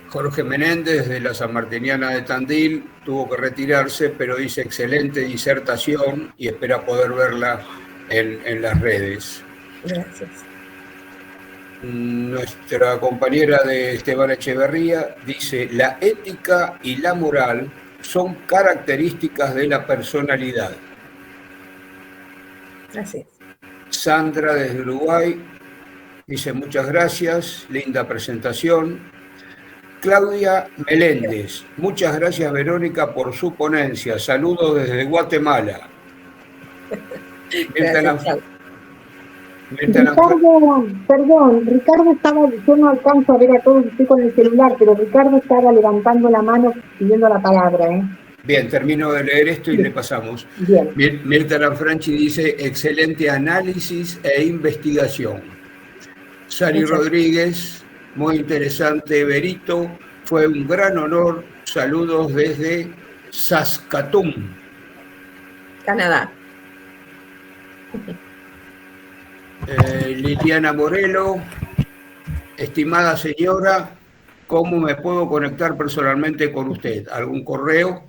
Jorge Menéndez, de la Sanmartiniana de Tandil, tuvo que retirarse, pero dice excelente disertación y espera poder verla en las redes. Gracias. Nuestra compañera de Esteban Echeverría dice: la ética y la moral son características de la personalidad. Gracias. Sandra, desde Uruguay, dice: muchas gracias, linda presentación. Claudia Meléndez: muchas gracias, Verónica, por su ponencia. Saludos desde Guatemala. Gracias, Ricardo estaba, yo no alcanzo a ver a todos, estoy con el celular, pero Ricardo estaba levantando la mano pidiendo la palabra. Bien, termino de leer esto y le pasamos. Bien. Mirta Lanfranchi dice: excelente análisis e investigación. Sari Rodríguez: muy interesante, Berito, fue un gran honor. Saludos desde Saskatoon, Canadá. Liliana Morelo: estimada señora, ¿cómo me puedo conectar personalmente con usted? ¿Algún correo?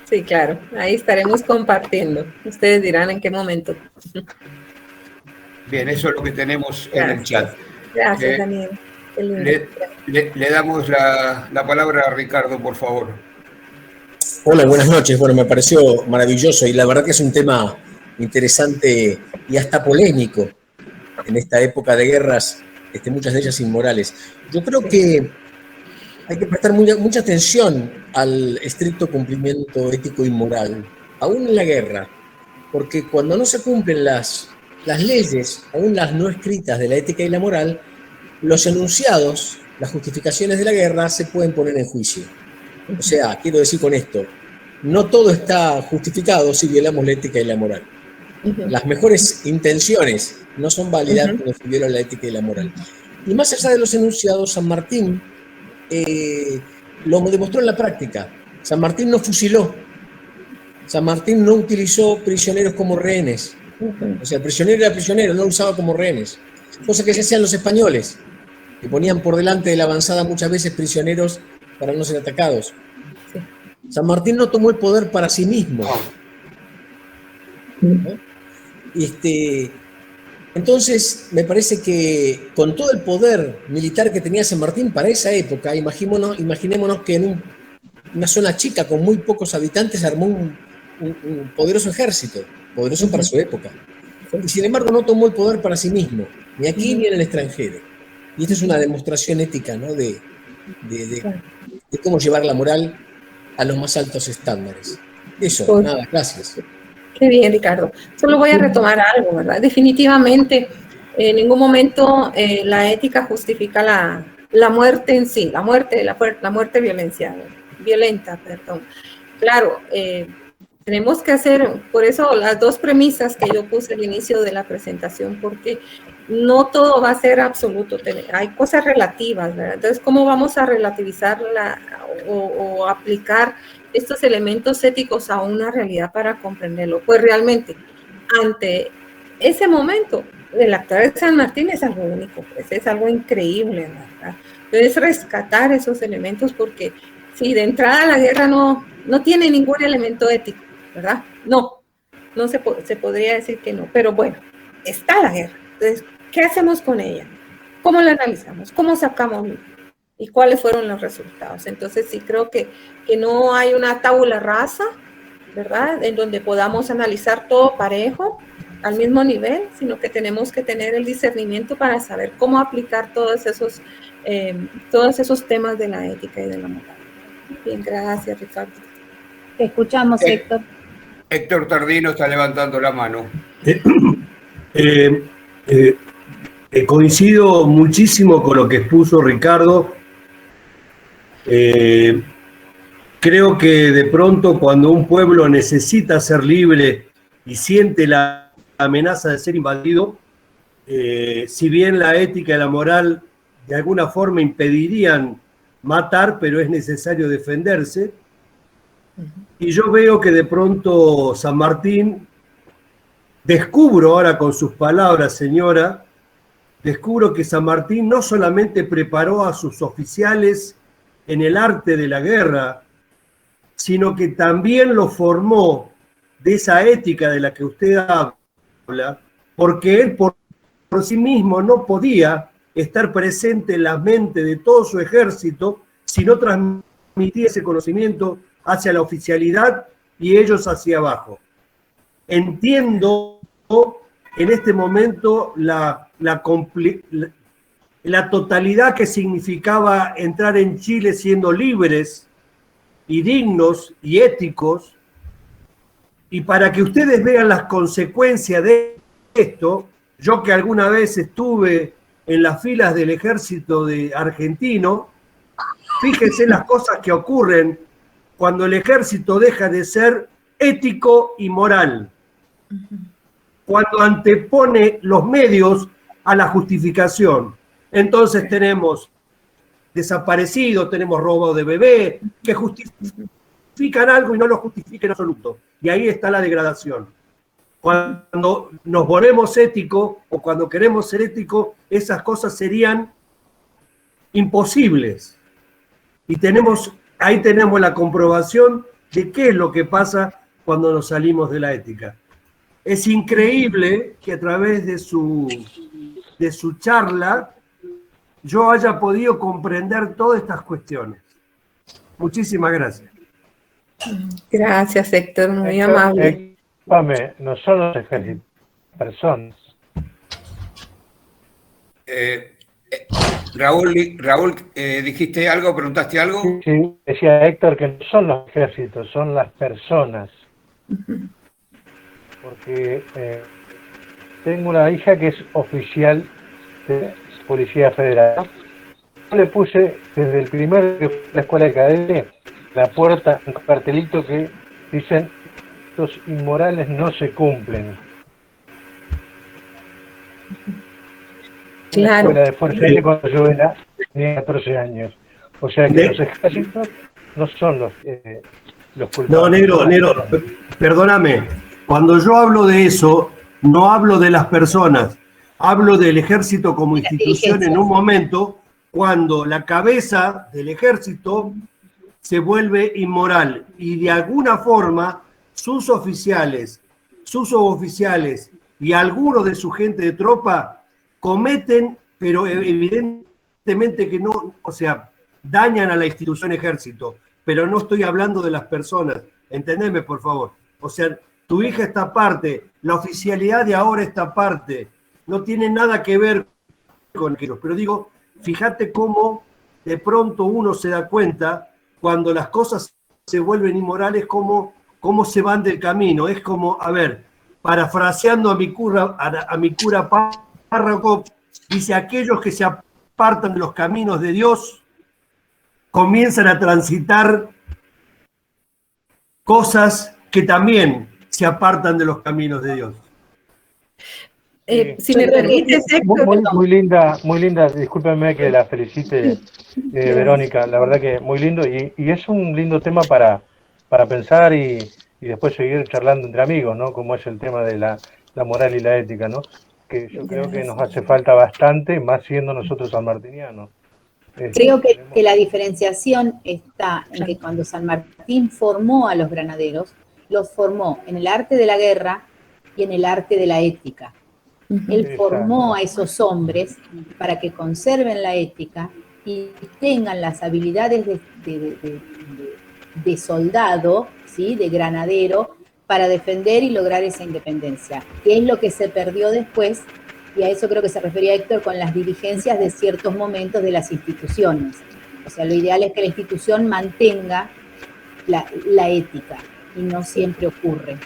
Sí, claro, ahí estaremos compartiendo. Ustedes dirán en qué momento. Bien, eso es lo que tenemos en el chat. Gracias, Daniel. Qué lindo. Le damos la palabra a Ricardo, por favor. Hola, buenas noches. Bueno, me pareció maravilloso y la verdad que es un tema interesante y hasta polémico en esta época de guerras, muchas de ellas inmorales. Yo creo que hay que prestar mucha atención al estricto cumplimiento ético y moral, aún en la guerra, porque cuando no se cumplen las leyes, aún las no escritas de la ética y la moral, los enunciados, las justificaciones de la guerra se pueden poner en juicio. O sea, quiero decir con esto, no todo está justificado si violamos la ética y la moral. Las mejores intenciones no son válidas cuando se viola la ética y la moral. Y más allá de los enunciados, San Martín lo demostró en la práctica. San Martín no fusiló. San Martín no utilizó prisioneros como rehenes. O sea, el prisionero era prisionero, no lo usaba como rehenes. Cosa que se hacían los españoles, que ponían por delante de la avanzada muchas veces prisioneros para no ser atacados. Sí. San Martín no tomó el poder para sí mismo, ¿no? Entonces, me parece que con todo el poder militar que tenía San Martín para esa época, imaginémonos que en una zona chica con muy pocos habitantes armó un poderoso ejército, poderoso para su época. Y sin embargo no tomó el poder para sí mismo, ni aquí ni en el extranjero. Y esta es una demostración ética, ¿no? de cómo llevar la moral a los más altos estándares. Eso, nada, gracias. Qué bien, Ricardo. Solo voy a retomar algo, ¿verdad? Definitivamente, en ningún momento la ética justifica la muerte en sí, la muerte violenta. Claro, tenemos que hacer, por eso las dos premisas que yo puse al inicio de la presentación, porque no todo va a ser absoluto, hay cosas relativas, ¿verdad? Entonces, ¿cómo vamos a relativizar o aplicar estos elementos éticos a una realidad para comprenderlo? Pues realmente, ante ese momento, el actuar de San Martín es algo único, pues es algo increíble, ¿verdad? Entonces, rescatar esos elementos, porque si de entrada la guerra no tiene ningún elemento ético, ¿verdad? No se podría decir que no, pero bueno, está la guerra. Entonces, ¿qué hacemos con ella? ¿Cómo la analizamos? ¿Cómo sacamos? ¿Y cuáles fueron los resultados? Entonces, sí creo que no hay una tabula rasa, ¿verdad? En donde podamos analizar todo parejo, al mismo nivel, sino que tenemos que tener el discernimiento para saber cómo aplicar todos esos temas de la ética y de la moral. Bien, gracias, Ricardo. Te escuchamos, Héctor. Héctor Tardino está levantando la mano. Coincido muchísimo con lo que expuso Ricardo. Creo que de pronto cuando un pueblo necesita ser libre y siente la amenaza de ser invadido, si bien la ética y la moral de alguna forma impedirían matar, pero es necesario defenderse. Y yo veo que de pronto San Martín, descubro ahora con sus palabras, señora, descubro que San Martín no solamente preparó a sus oficiales en el arte de la guerra, sino que también lo formó de esa ética de la que usted habla, porque él por sí mismo no podía estar presente en la mente de todo su ejército si no transmitía ese conocimiento hacia la oficialidad y ellos hacia abajo. Entiendo en este momento la totalidad que significaba entrar en Chile siendo libres y dignos y éticos, y para que ustedes vean las consecuencias de esto, yo que alguna vez estuve en las filas del ejército argentino, fíjense las cosas que ocurren cuando el ejército deja de ser ético y moral, cuando antepone los medios a la justificación. Entonces tenemos desaparecidos, tenemos robo de bebé, que justifican algo y no lo justifican en absoluto. Y ahí está la degradación. Cuando nos volvemos éticos o cuando queremos ser éticos, esas cosas serían imposibles. Y ahí tenemos la comprobación de qué es lo que pasa cuando nos salimos de la ética. Es increíble que a través de su charla yo haya podido comprender todas estas cuestiones. Muchísimas gracias. Gracias, Héctor, muy amable. No son los ejércitos, personas. Raúl, ¿dijiste algo? ¿Preguntaste algo? Sí, decía Héctor que no son los ejércitos, son las personas. Porque tengo una hija que es oficial de Policía Federal. Yo le puse desde el primer que fue a la escuela de cadete la puerta un cartelito que dicen: estos inmorales no se cumplen. Claro. La escuela de Fuerza Aérea cuando yo tenía 14 años. O sea que los ejércitos no son los culpables. No, negro, perdóname. Cuando yo hablo de eso, No hablo de las personas, hablo del ejército como institución en un momento cuando la cabeza del ejército se vuelve inmoral y de alguna forma sus oficiales, sus suboficiales y algunos de su gente de tropa cometen, pero evidentemente que no, o sea, dañan a la institución ejército, pero no estoy hablando de las personas, entendeme por favor. O sea, tu hija está aparte, la oficialidad de ahora está aparte, no tiene nada que ver con aquellos, pero digo, fíjate cómo de pronto uno se da cuenta cuando las cosas se vuelven inmorales, cómo se van del camino. Es como, a ver, parafraseando a mi cura párroco, dice, aquellos que se apartan de los caminos de Dios comienzan a transitar cosas que también se apartan de los caminos de Dios. Si me permites, muy linda, discúlpeme que la felicite, Verónica, la verdad que muy lindo, y es un lindo tema para pensar y después seguir charlando entre amigos, ¿no? Como es el tema de la moral y la ética, ¿no? Que yo creo que nos hace falta bastante, más siendo nosotros sanmartinianos. Creo que la diferenciación está en que cuando San Martín formó a los granaderos, los formó en el arte de la guerra y en el arte de la ética. Él formó a esos hombres para que conserven la ética y tengan las habilidades de soldado, ¿sí? De granadero, para defender y lograr esa independencia, que es lo que se perdió después, y a eso creo que se refería Héctor con las dirigencias de ciertos momentos de las instituciones. O sea, lo ideal es que la institución mantenga la ética, y no siempre ocurre.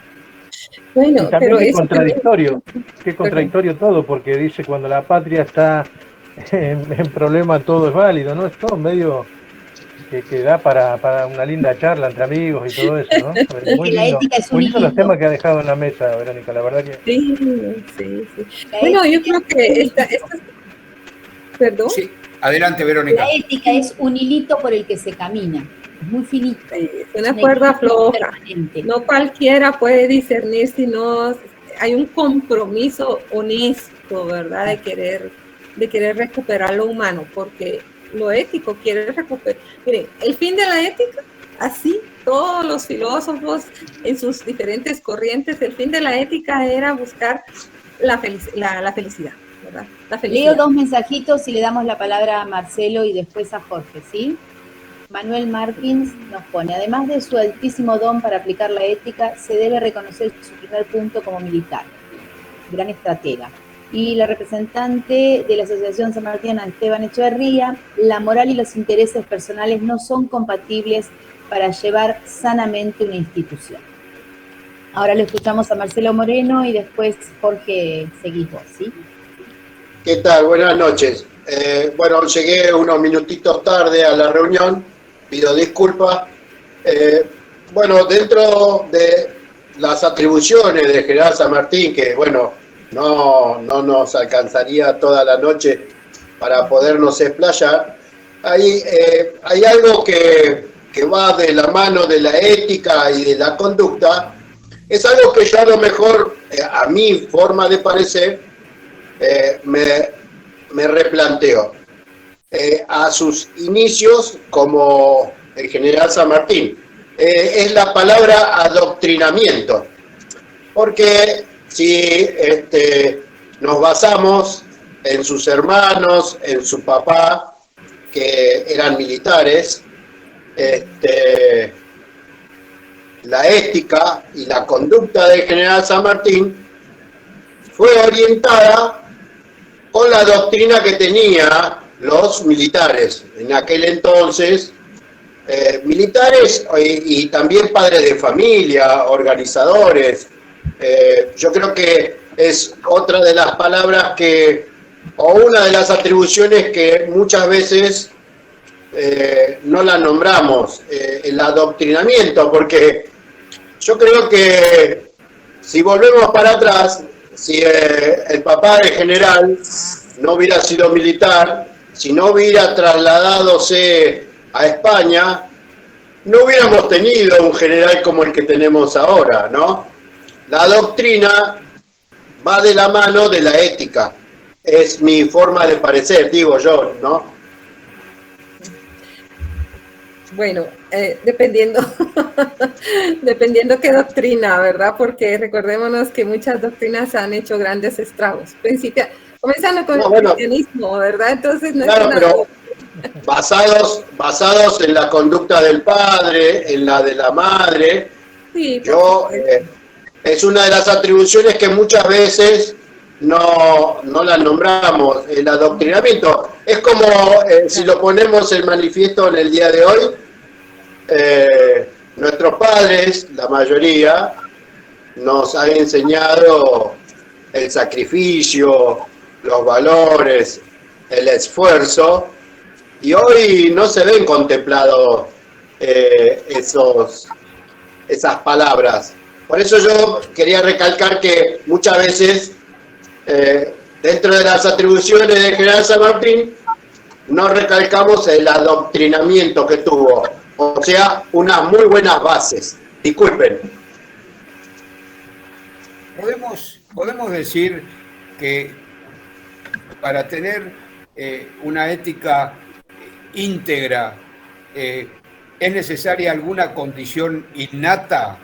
Bueno, pero es contradictorio, qué contradictorio todo, porque dice cuando la patria está en problema todo es válido, ¿no? Es todo medio que da para una linda charla entre amigos y todo eso, ¿no? Muy lindo, muy lindo los temas que ha dejado en la mesa, Verónica, la verdad que... Sí. Bueno, yo creo que ¿Perdón? Sí, adelante, Verónica. La ética es un hilito por el que se camina. Es muy finito. Es una cuerda floja. No cualquiera puede discernir si no hay un compromiso honesto, ¿verdad? De querer recuperar lo humano, porque lo ético quiere recuperar. Miren, el fin de la ética, así todos los filósofos en sus diferentes corrientes, el fin de la ética era buscar la felicidad, ¿verdad? La felicidad. Leo 2 mensajitos y le damos la palabra a Marcelo y después a Jorge, ¿sí? Manuel Martins nos pone, además de su altísimo don para aplicar la ética, se debe reconocer su primer punto como militar, gran estratega. Y la representante de la Asociación Sanmartiniana, Esteban Echeverría, la moral y los intereses personales no son compatibles para llevar sanamente una institución. Ahora lo escuchamos a Marcelo Moreno y después Jorge seguís vos, ¿sí? ¿Qué tal? Buenas noches. Bueno, llegué unos minutitos tarde a la reunión, pido disculpas. Bueno, dentro de las atribuciones de General San Martín, que bueno, no nos alcanzaría toda la noche para podernos explayar, hay algo que va de la mano de la ética y de la conducta. Es algo que yo a lo mejor, a mi forma de parecer, me replanteo. A sus inicios como el general San Martín, es la palabra adoctrinamiento, porque si nos basamos en sus hermanos, en su papá, que eran militares, la ética y la conducta del general San Martín fue orientada con la doctrina que tenían los militares en aquel entonces, militares y también padres de familia, organizadores. Yo creo que es otra de las palabras o una de las atribuciones que muchas veces no la nombramos, el adoctrinamiento, porque yo creo que si volvemos para atrás, si el papá del general no hubiera sido militar, si no hubiera trasladadose a España, no hubiéramos tenido un general como el que tenemos ahora, ¿no? La doctrina va de la mano de la ética. Es mi forma de parecer, digo yo, ¿no? Bueno, dependiendo qué doctrina, ¿verdad? Porque recordémonos que muchas doctrinas han hecho grandes estragos. Comenzando con el cristianismo, ¿verdad? Entonces no claro, es una... pero basados en la conducta del padre, en la de la madre. Sí, es una de las atribuciones que muchas veces no la nombramos, el adoctrinamiento. Es como si lo ponemos en manifiesto en el día de hoy, nuestros padres, la mayoría, nos han enseñado el sacrificio, los valores, el esfuerzo, y hoy no se ven contemplados esas palabras. Por eso yo quería recalcar que muchas veces dentro de las atribuciones del general San Martín no recalcamos el adoctrinamiento que tuvo, o sea, unas muy buenas bases. Disculpen. Podemos decir que para tener una ética íntegra es necesaria alguna condición innata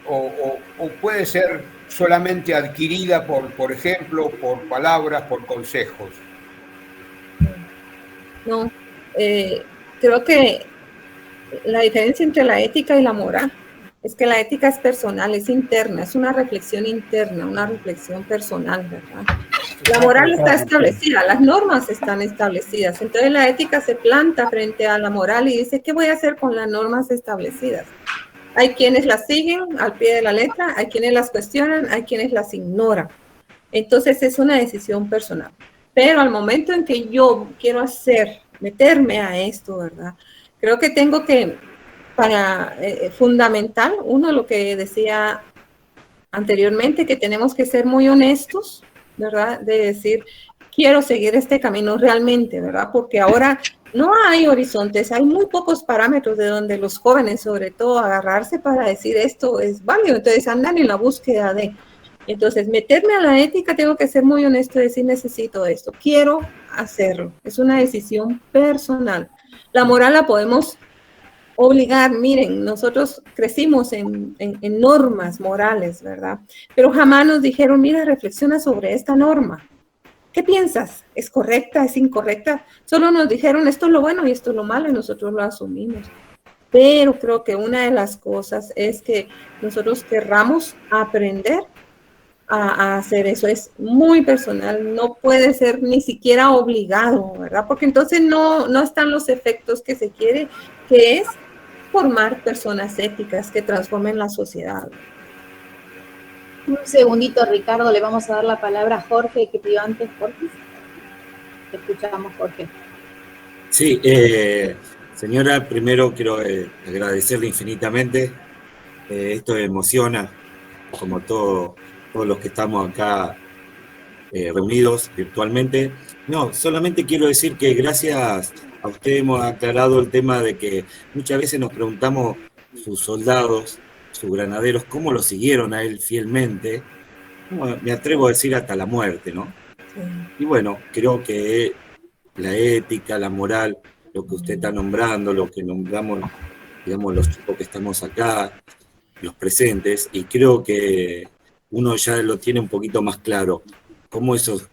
o puede ser solamente adquirida por ejemplo, por palabras, por consejos. No, creo que la diferencia entre la ética y la moral es que la ética es personal, es interna, es una reflexión interna, una reflexión personal, ¿verdad? La moral está establecida, las normas están establecidas, entonces la ética se planta frente a la moral y dice, ¿qué voy a hacer con las normas establecidas? Hay quienes las siguen al pie de la letra, hay quienes las cuestionan, hay quienes las ignoran. Entonces es una decisión personal. Pero al momento en que yo quiero meterme a esto, ¿verdad? Creo que tengo que, fundamental, uno, lo que decía anteriormente, que tenemos que ser muy honestos, ¿verdad? De decir, quiero seguir este camino realmente, ¿verdad? Porque ahora no hay horizontes, hay muy pocos parámetros de donde los jóvenes, sobre todo, agarrarse para decir esto es válido. Entonces andan en la búsqueda de... Entonces, meterme a la ética, tengo que ser muy honesto y decir, necesito esto, quiero hacerlo. Es una decisión personal. La moral la podemos obligar. Miren, nosotros crecimos en normas morales, ¿verdad? Pero jamás nos dijeron, mira, reflexiona sobre esta norma. ¿Qué piensas? ¿Es correcta? ¿Es incorrecta? Solo nos dijeron, esto es lo bueno y esto es lo malo, y nosotros lo asumimos. Pero creo que una de las cosas es que nosotros querramos aprender a hacer eso. Es muy personal, no puede ser ni siquiera obligado, ¿verdad? Porque entonces no están los efectos que se quiere, que es formar personas éticas que transformen la sociedad. Un segundito, Ricardo, le vamos a dar la palabra a Jorge, que pidió antes. Jorge, te escuchamos, Jorge. Sí, señora, primero quiero agradecerle infinitamente. Esto me emociona, como todos los que estamos acá reunidos virtualmente. No, solamente quiero decir que gracias a usted hemos aclarado el tema de que muchas veces nos preguntamos, sus soldados, sus granaderos, cómo lo siguieron a él fielmente. Bueno, me atrevo a decir hasta la muerte, ¿no? Sí. Y bueno, creo que la ética, la moral, lo que usted está nombrando, lo que nombramos, digamos, los chicos que estamos acá, los presentes, y creo que uno ya lo tiene un poquito más claro, cómo esos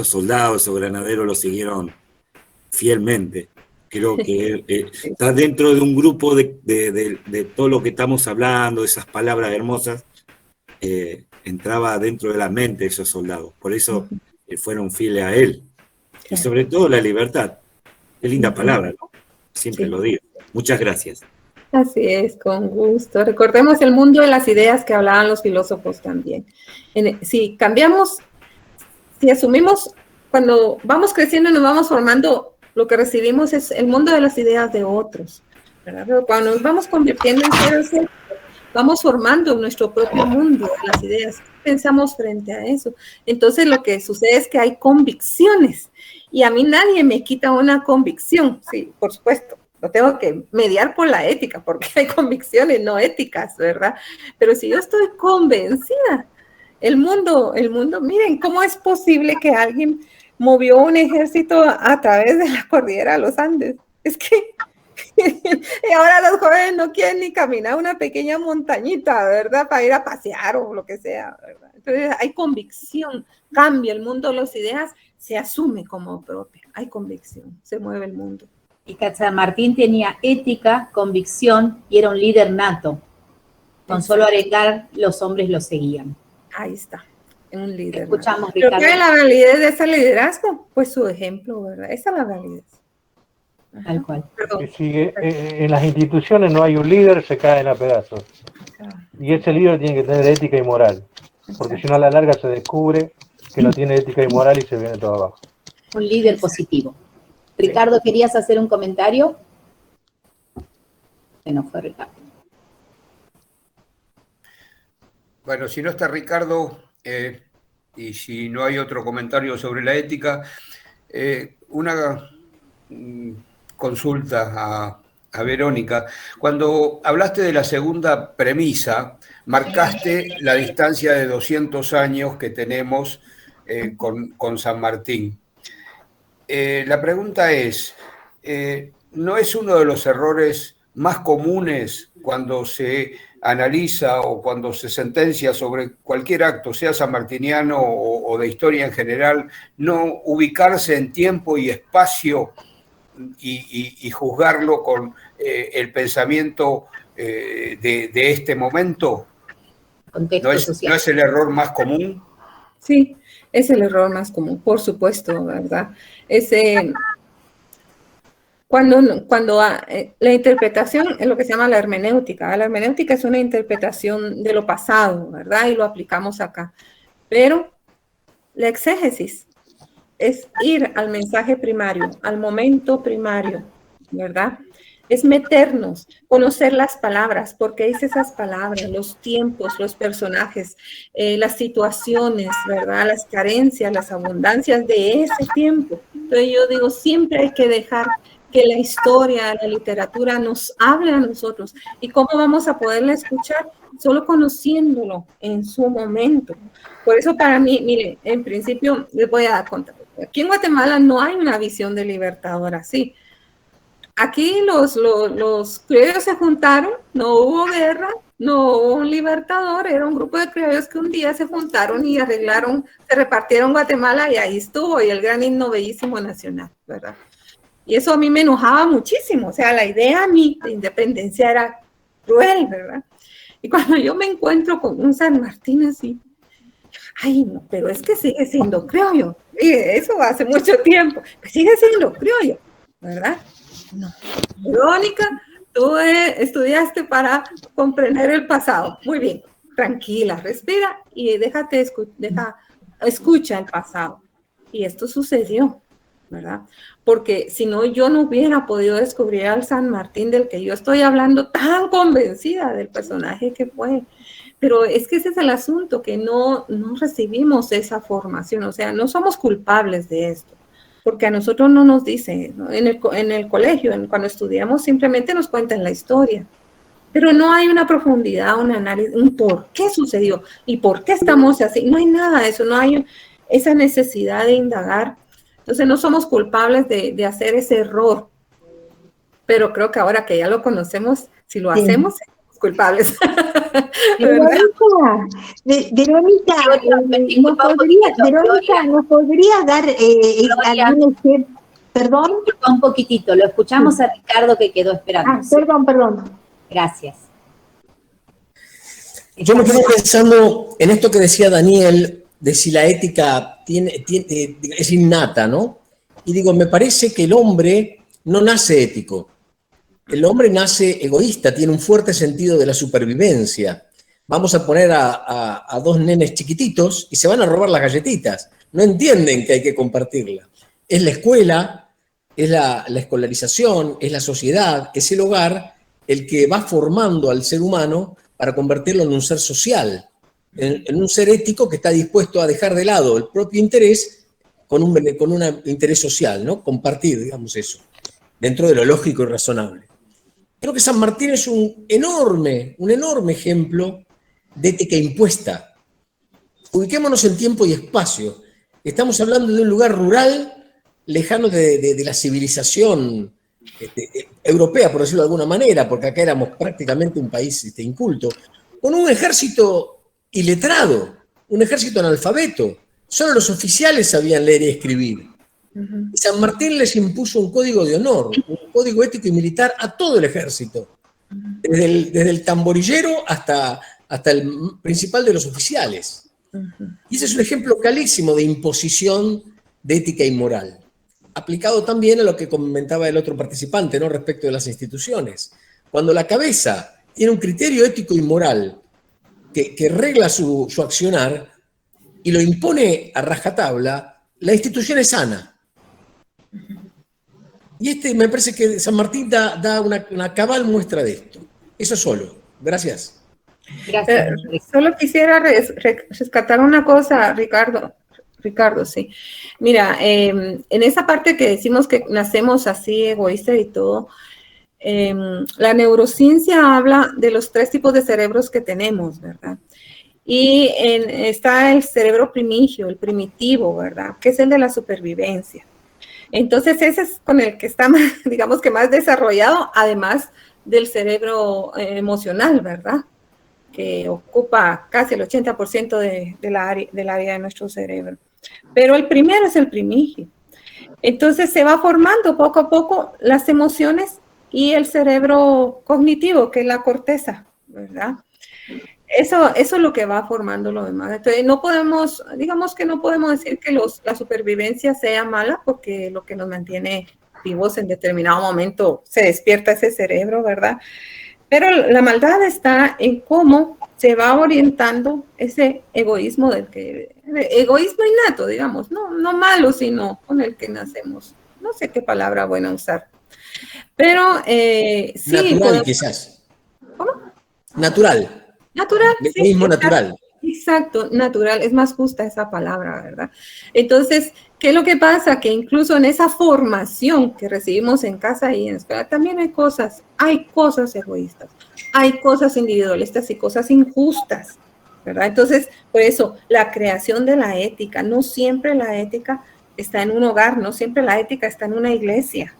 soldados, esos granaderos lo siguieron fielmente. Creo que está dentro de un grupo de todo lo que estamos hablando, esas palabras hermosas, entraba dentro de la mente de esos soldados. Por eso fueron fieles a él. Y sobre todo la libertad. Qué linda palabra, ¿no? Siempre lo digo. Muchas gracias. Así es, con gusto. Recordemos el mundo de las ideas que hablaban los filósofos también. Si cambiamos, si asumimos, cuando vamos creciendo y nos vamos formando, lo que recibimos es el mundo de las ideas de otros, ¿verdad? Pero cuando nos vamos convirtiendo en seres, vamos formando nuestro propio mundo de las ideas. Pensamos frente a eso. Entonces lo que sucede es que hay convicciones y a mí nadie me quita una convicción. Sí, por supuesto, lo tengo que mediar por la ética porque hay convicciones no éticas, ¿verdad? Pero si yo estoy convencida El mundo, miren, ¿cómo es posible que alguien movió un ejército a través de la cordillera de los Andes? Es que y ahora los jóvenes no quieren ni caminar una pequeña montañita, ¿verdad? Para ir a pasear o lo que sea, ¿verdad? Entonces hay convicción, cambia el mundo, las ideas se asume como propia, hay convicción, se mueve el mundo. Y San Martín tenía ética, convicción y era un líder nato. Con solo arengar, los hombres lo seguían. Ahí está, un líder. Escuchamos, Ricardo. Ricardo. ¿Qué es la validez de ese liderazgo? Pues su ejemplo, ¿verdad? Esa es la validez. Tal cual. Si en las instituciones no hay un líder, se caen a pedazos. Y ese líder tiene que tener ética y moral. Porque si no, a la larga se descubre que no tiene ética y moral y se viene todo abajo. Un líder positivo. Ricardo, ¿querías hacer un comentario? Se nos fue Ricardo. Bueno, si no está Ricardo, y si no hay otro comentario sobre la ética, una consulta a Verónica. Cuando hablaste de la segunda premisa, marcaste la distancia de 200 años que tenemos con San Martín. La pregunta es, ¿no es uno de los errores más comunes cuando se analiza o cuando se sentencia sobre cualquier acto, sea sanmartiniano o de historia en general, no ubicarse en tiempo y espacio y juzgarlo con el pensamiento de este momento? ¿No es el error más común? Sí, es el error más común, por supuesto, ¿verdad? Cuando la interpretación es lo que se llama la hermenéutica. La hermenéutica es una interpretación de lo pasado, ¿verdad? Y lo aplicamos acá. Pero la exégesis es ir al mensaje primario, al momento primario, ¿verdad? Es meternos, conocer las palabras, por qué dice esas palabras, los tiempos, los personajes, las situaciones, ¿verdad? Las carencias, las abundancias de ese tiempo. Entonces yo digo, siempre hay que dejar que la historia, la literatura nos hable a nosotros. ¿Y cómo vamos a poderla escuchar? Solo conociéndolo en su momento. Por eso para mí, mire, en principio les voy a contar. Aquí en Guatemala no hay una visión de libertador así. Aquí los criollos se juntaron, no hubo guerra, no hubo un libertador, era un grupo de criollos que un día se juntaron y arreglaron, se repartieron Guatemala y ahí estuvo, y el gran himno bellísimo nacional, ¿verdad? Y eso a mí me enojaba muchísimo, o sea, la idea a mí de independencia era cruel, ¿verdad? Y cuando yo me encuentro con un San Martín así, ay, no, pero es que sigue siendo criollo, y eso hace mucho tiempo, pues sigue siendo criollo, ¿verdad? No. Verónica, tú estudiaste para comprender el pasado. Muy bien, tranquila, respira y escucha el pasado. Y esto sucedió, ¿verdad? Porque si no, yo no hubiera podido descubrir al San Martín del que yo estoy hablando, tan convencida del personaje que fue. Pero es que ese es el asunto, que no recibimos esa formación, o sea, no somos culpables de esto. Porque a nosotros no nos dicen, ¿no? En el colegio, cuando estudiamos, simplemente nos cuentan la historia. Pero no hay una profundidad, un análisis, un por qué sucedió y por qué estamos así. No hay nada de eso, no hay esa necesidad de indagar. Entonces no somos culpables de hacer ese error. Pero creo que ahora que ya lo conocemos, si lo hacemos, somos culpables. Verónica, ¿nos podría dar algún ejemplo? ¿Perdón? Un poquitito, lo escuchamos a Ricardo que quedó esperando. Perdón. Gracias. Yo me quedo pensando en esto que decía Daniel, de si la ética es innata, ¿no? Y digo, me parece que el hombre no nace ético. El hombre nace egoísta, tiene un fuerte sentido de la supervivencia. Vamos a poner a dos nenes chiquititos y se van a robar las galletitas. No entienden que hay que compartirla. Es la escuela, es la escolarización, es la sociedad, es el hogar el que va formando al ser humano para convertirlo en un ser social, en un ser ético que está dispuesto a dejar de lado el propio interés con un interés social, ¿no? Compartir, digamos eso, dentro de lo lógico y razonable. Creo que San Martín es un enorme ejemplo de ética impuesta. Ubiquémonos en tiempo y espacio. Estamos hablando de un lugar rural, lejano de la civilización europea, por decirlo de alguna manera, porque acá éramos prácticamente un país inculto, con un ejército iletrado, un ejército analfabeto. Solo los oficiales sabían leer y escribir. Y San Martín les impuso un código de honor, un código ético y militar a todo el ejército, desde el tamborillero hasta el principal de los oficiales. Y ese es un ejemplo clarísimo de imposición de ética y moral, aplicado también a lo que comentaba el otro participante, ¿no?, respecto de las instituciones. Cuando la cabeza tiene un criterio ético y moral que regla su accionar y lo impone a rajatabla, la institución es sana. Y me parece que San Martín da una cabal muestra de esto. Eso solo. Gracias. Gracias. Solo quisiera rescatar una cosa, Ricardo, sí. Mira, en esa parte que decimos que nacemos así, egoístas y todo, la neurociencia habla de los 3 tipos de cerebros que tenemos, ¿verdad? Y está el cerebro primigio, el primitivo, ¿verdad? Que es el de la supervivencia. Entonces, ese es con el que está, digamos que más desarrollado, además del cerebro emocional, ¿verdad? Que ocupa casi el 80% del área de nuestro cerebro. Pero el primero es el primigio. Entonces se va formando poco a poco las emociones y el cerebro cognitivo, que es la corteza, ¿verdad? Eso es lo que va formando lo demás. Entonces no podemos decir que la supervivencia sea mala, porque lo que nos mantiene vivos en determinado momento se despierta ese cerebro, ¿verdad? Pero la maldad está en cómo se va orientando ese egoísmo egoísmo innato, digamos, no malo, sino con el que nacemos. No sé qué palabra buena usar. Pero sí. Natural, quizás. ¿Cómo? Natural. Natural. El egoísmo natural. Exacto, natural, es más justa esa palabra, ¿verdad? Entonces, ¿qué es lo que pasa? Que incluso en esa formación que recibimos en casa y en escuela, también hay cosas egoístas, hay cosas individualistas y cosas injustas, ¿verdad? Entonces, por eso, la creación de la ética, no siempre la ética está en un hogar, no siempre la ética está en una iglesia,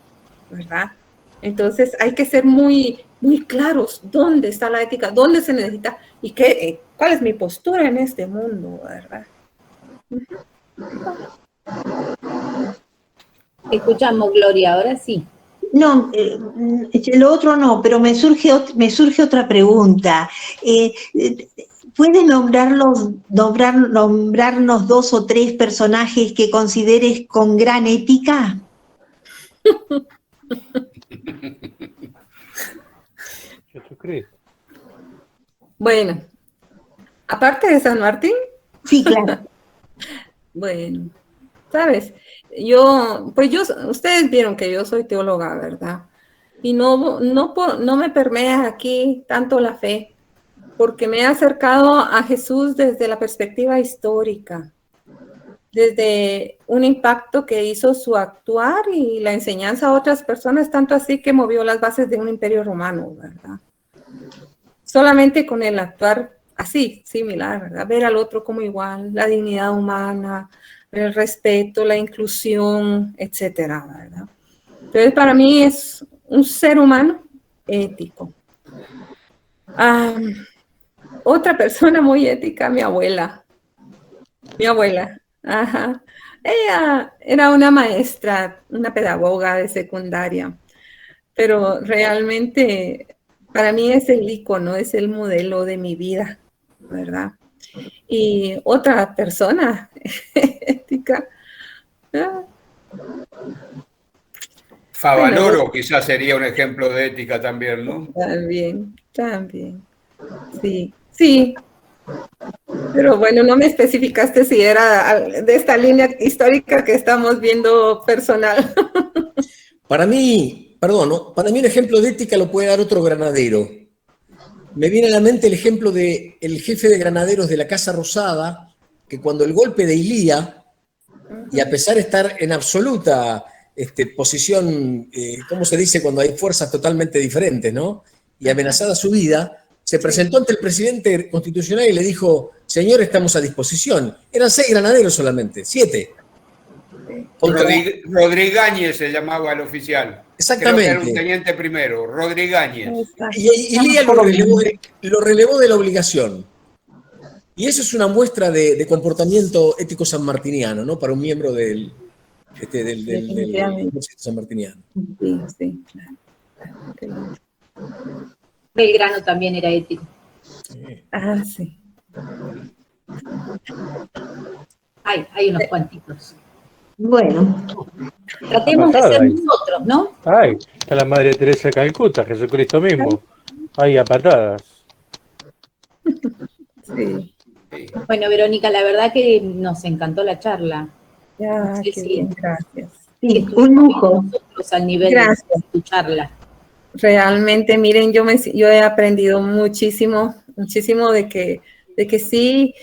¿verdad? Entonces, hay que ser muy, muy claros dónde está la ética, dónde se necesita y cuál es mi postura en este mundo, ¿verdad? Escuchamos, Gloria, ahora sí. No, lo otro no, pero me surge otra pregunta. ¿Puedes nombrarnos 2 o 3 personajes que consideres con gran ética? Jesucristo. Bueno, aparte de San Martín. Sí, claro. Bueno, ¿sabes? Ustedes vieron que yo soy teóloga, ¿verdad? Y no me permea aquí tanto la fe, porque me he acercado a Jesús desde la perspectiva histórica, desde un impacto que hizo su actuar y la enseñanza a otras personas, tanto así que movió las bases de un imperio romano, ¿verdad? Solamente con el actuar así, similar, ¿verdad? Ver al otro como igual, la dignidad humana, el respeto, la inclusión, etcétera, ¿verdad? Entonces, para mí es un ser humano ético. Otra persona muy ética, mi abuela. Ajá. Ella era una maestra, una pedagoga de secundaria, pero realmente para mí es el icono, es el modelo de mi vida, ¿verdad? Y otra persona ética. Favaloro quizás sería un ejemplo de ética también, ¿no? También. Sí. Pero bueno, no me especificaste si era de esta línea histórica que estamos viendo personal. Para mí un ejemplo de ética lo puede dar otro granadero. Me viene a la mente el ejemplo del jefe de granaderos de la Casa Rosada, que cuando el golpe de Ilía, y a pesar de estar en absoluta posición, ¿cómo se dice cuando hay fuerzas totalmente diferentes, ¿no? Y amenazada su vida, se presentó ante el presidente constitucional y le dijo: señor, estamos a disposición. Eran 6 granaderos solamente, 7. Rodríguez se llamaba el oficial. Exactamente. Creo que era un teniente primero, Rodríguez. Y Lía lo relevó de la obligación. Y eso es una muestra de comportamiento ético sanmartiniano, ¿no? Para un miembro del ejército sanmartiniano. Sí, sí, claro. Belgrano también era ético. Ah, sí. Hay unos cuantitos. Bueno. Tratemos de ser nosotros, ¿no? Ay, está la Madre Teresa de Calcuta, Jesucristo mismo. Ahí a patadas. Sí. Bueno, Verónica, la verdad que nos encantó la charla. Ya, qué bien, gracias. Sí, un lujo. Nosotros al nivel Gracias. de tu charla. Realmente, miren, yo he aprendido muchísimo de que sí,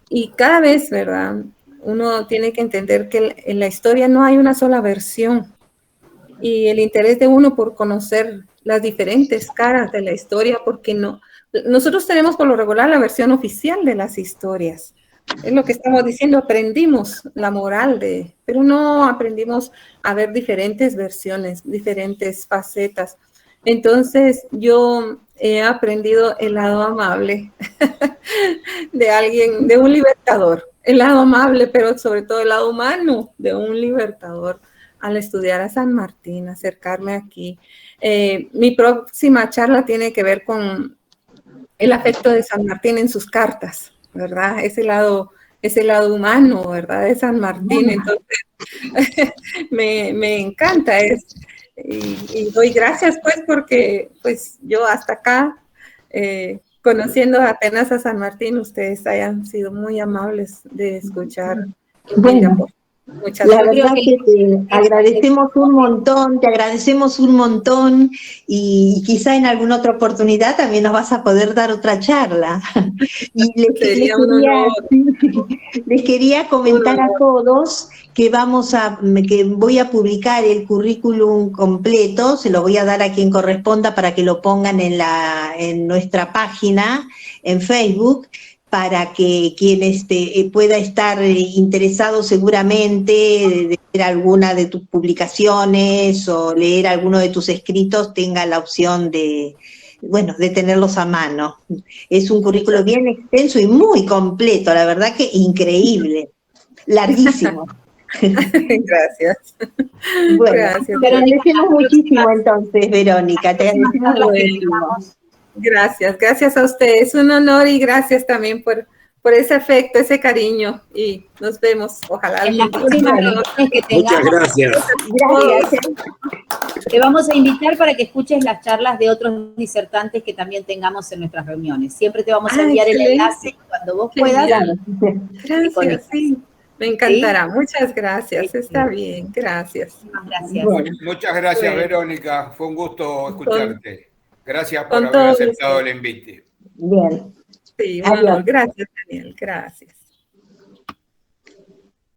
y cada vez, ¿verdad? Uno tiene que entender que en la historia no hay una sola versión, y el interés de uno por conocer las diferentes caras de la historia, porque nosotros tenemos por lo regular la versión oficial de las historias. Es lo que estamos diciendo, aprendimos la moral pero no aprendimos a ver diferentes versiones, diferentes facetas. Entonces, yo he aprendido el lado amable de un libertador, el lado amable, pero sobre todo el lado humano de un libertador al estudiar a San Martín, acercarme aquí. Mi próxima charla tiene que ver con el afecto de San Martín en sus cartas, ¿verdad? Ese lado humano, ¿verdad? De San Martín. Entonces, me encanta eso. Y doy gracias, pues, porque pues yo hasta acá, conociendo apenas a San Martín, ustedes hayan sido muy amables de escuchar. Bueno, muchas la gracias. verdad que te agradecemos un montón y quizá en alguna otra oportunidad también nos vas a poder dar otra charla. Y les quería comentar a todos que voy a publicar el currículum completo, se lo voy a dar a quien corresponda para que lo pongan en nuestra página en Facebook, para que quien pueda estar interesado seguramente de ver alguna de tus publicaciones o leer alguno de tus escritos tenga la opción de tenerlos a mano. Es un currículo bien extenso y muy completo, la verdad que increíble, larguísimo. Gracias. Bueno, Gracias. te agradecemos muchísimo entonces, Verónica, te agradecemos muchísimo. Gracias a ustedes, un honor y gracias también por ese afecto, ese cariño y nos vemos, ojalá. En las próximas reuniones que tengamos. Muchas gracias. Te vamos a invitar para que escuches las charlas de otros disertantes que también tengamos en nuestras reuniones. Siempre te vamos a enviar el enlace cuando vos puedas. Gracias, sí. Me encantará. ¿Sí? Muchas gracias. Está bien. Gracias. Gracias. Bueno, muchas gracias, Verónica. Fue un gusto escucharte. Gracias por haber aceptado el invite. Bien. Sí, bueno, gracias, Daniel. Gracias.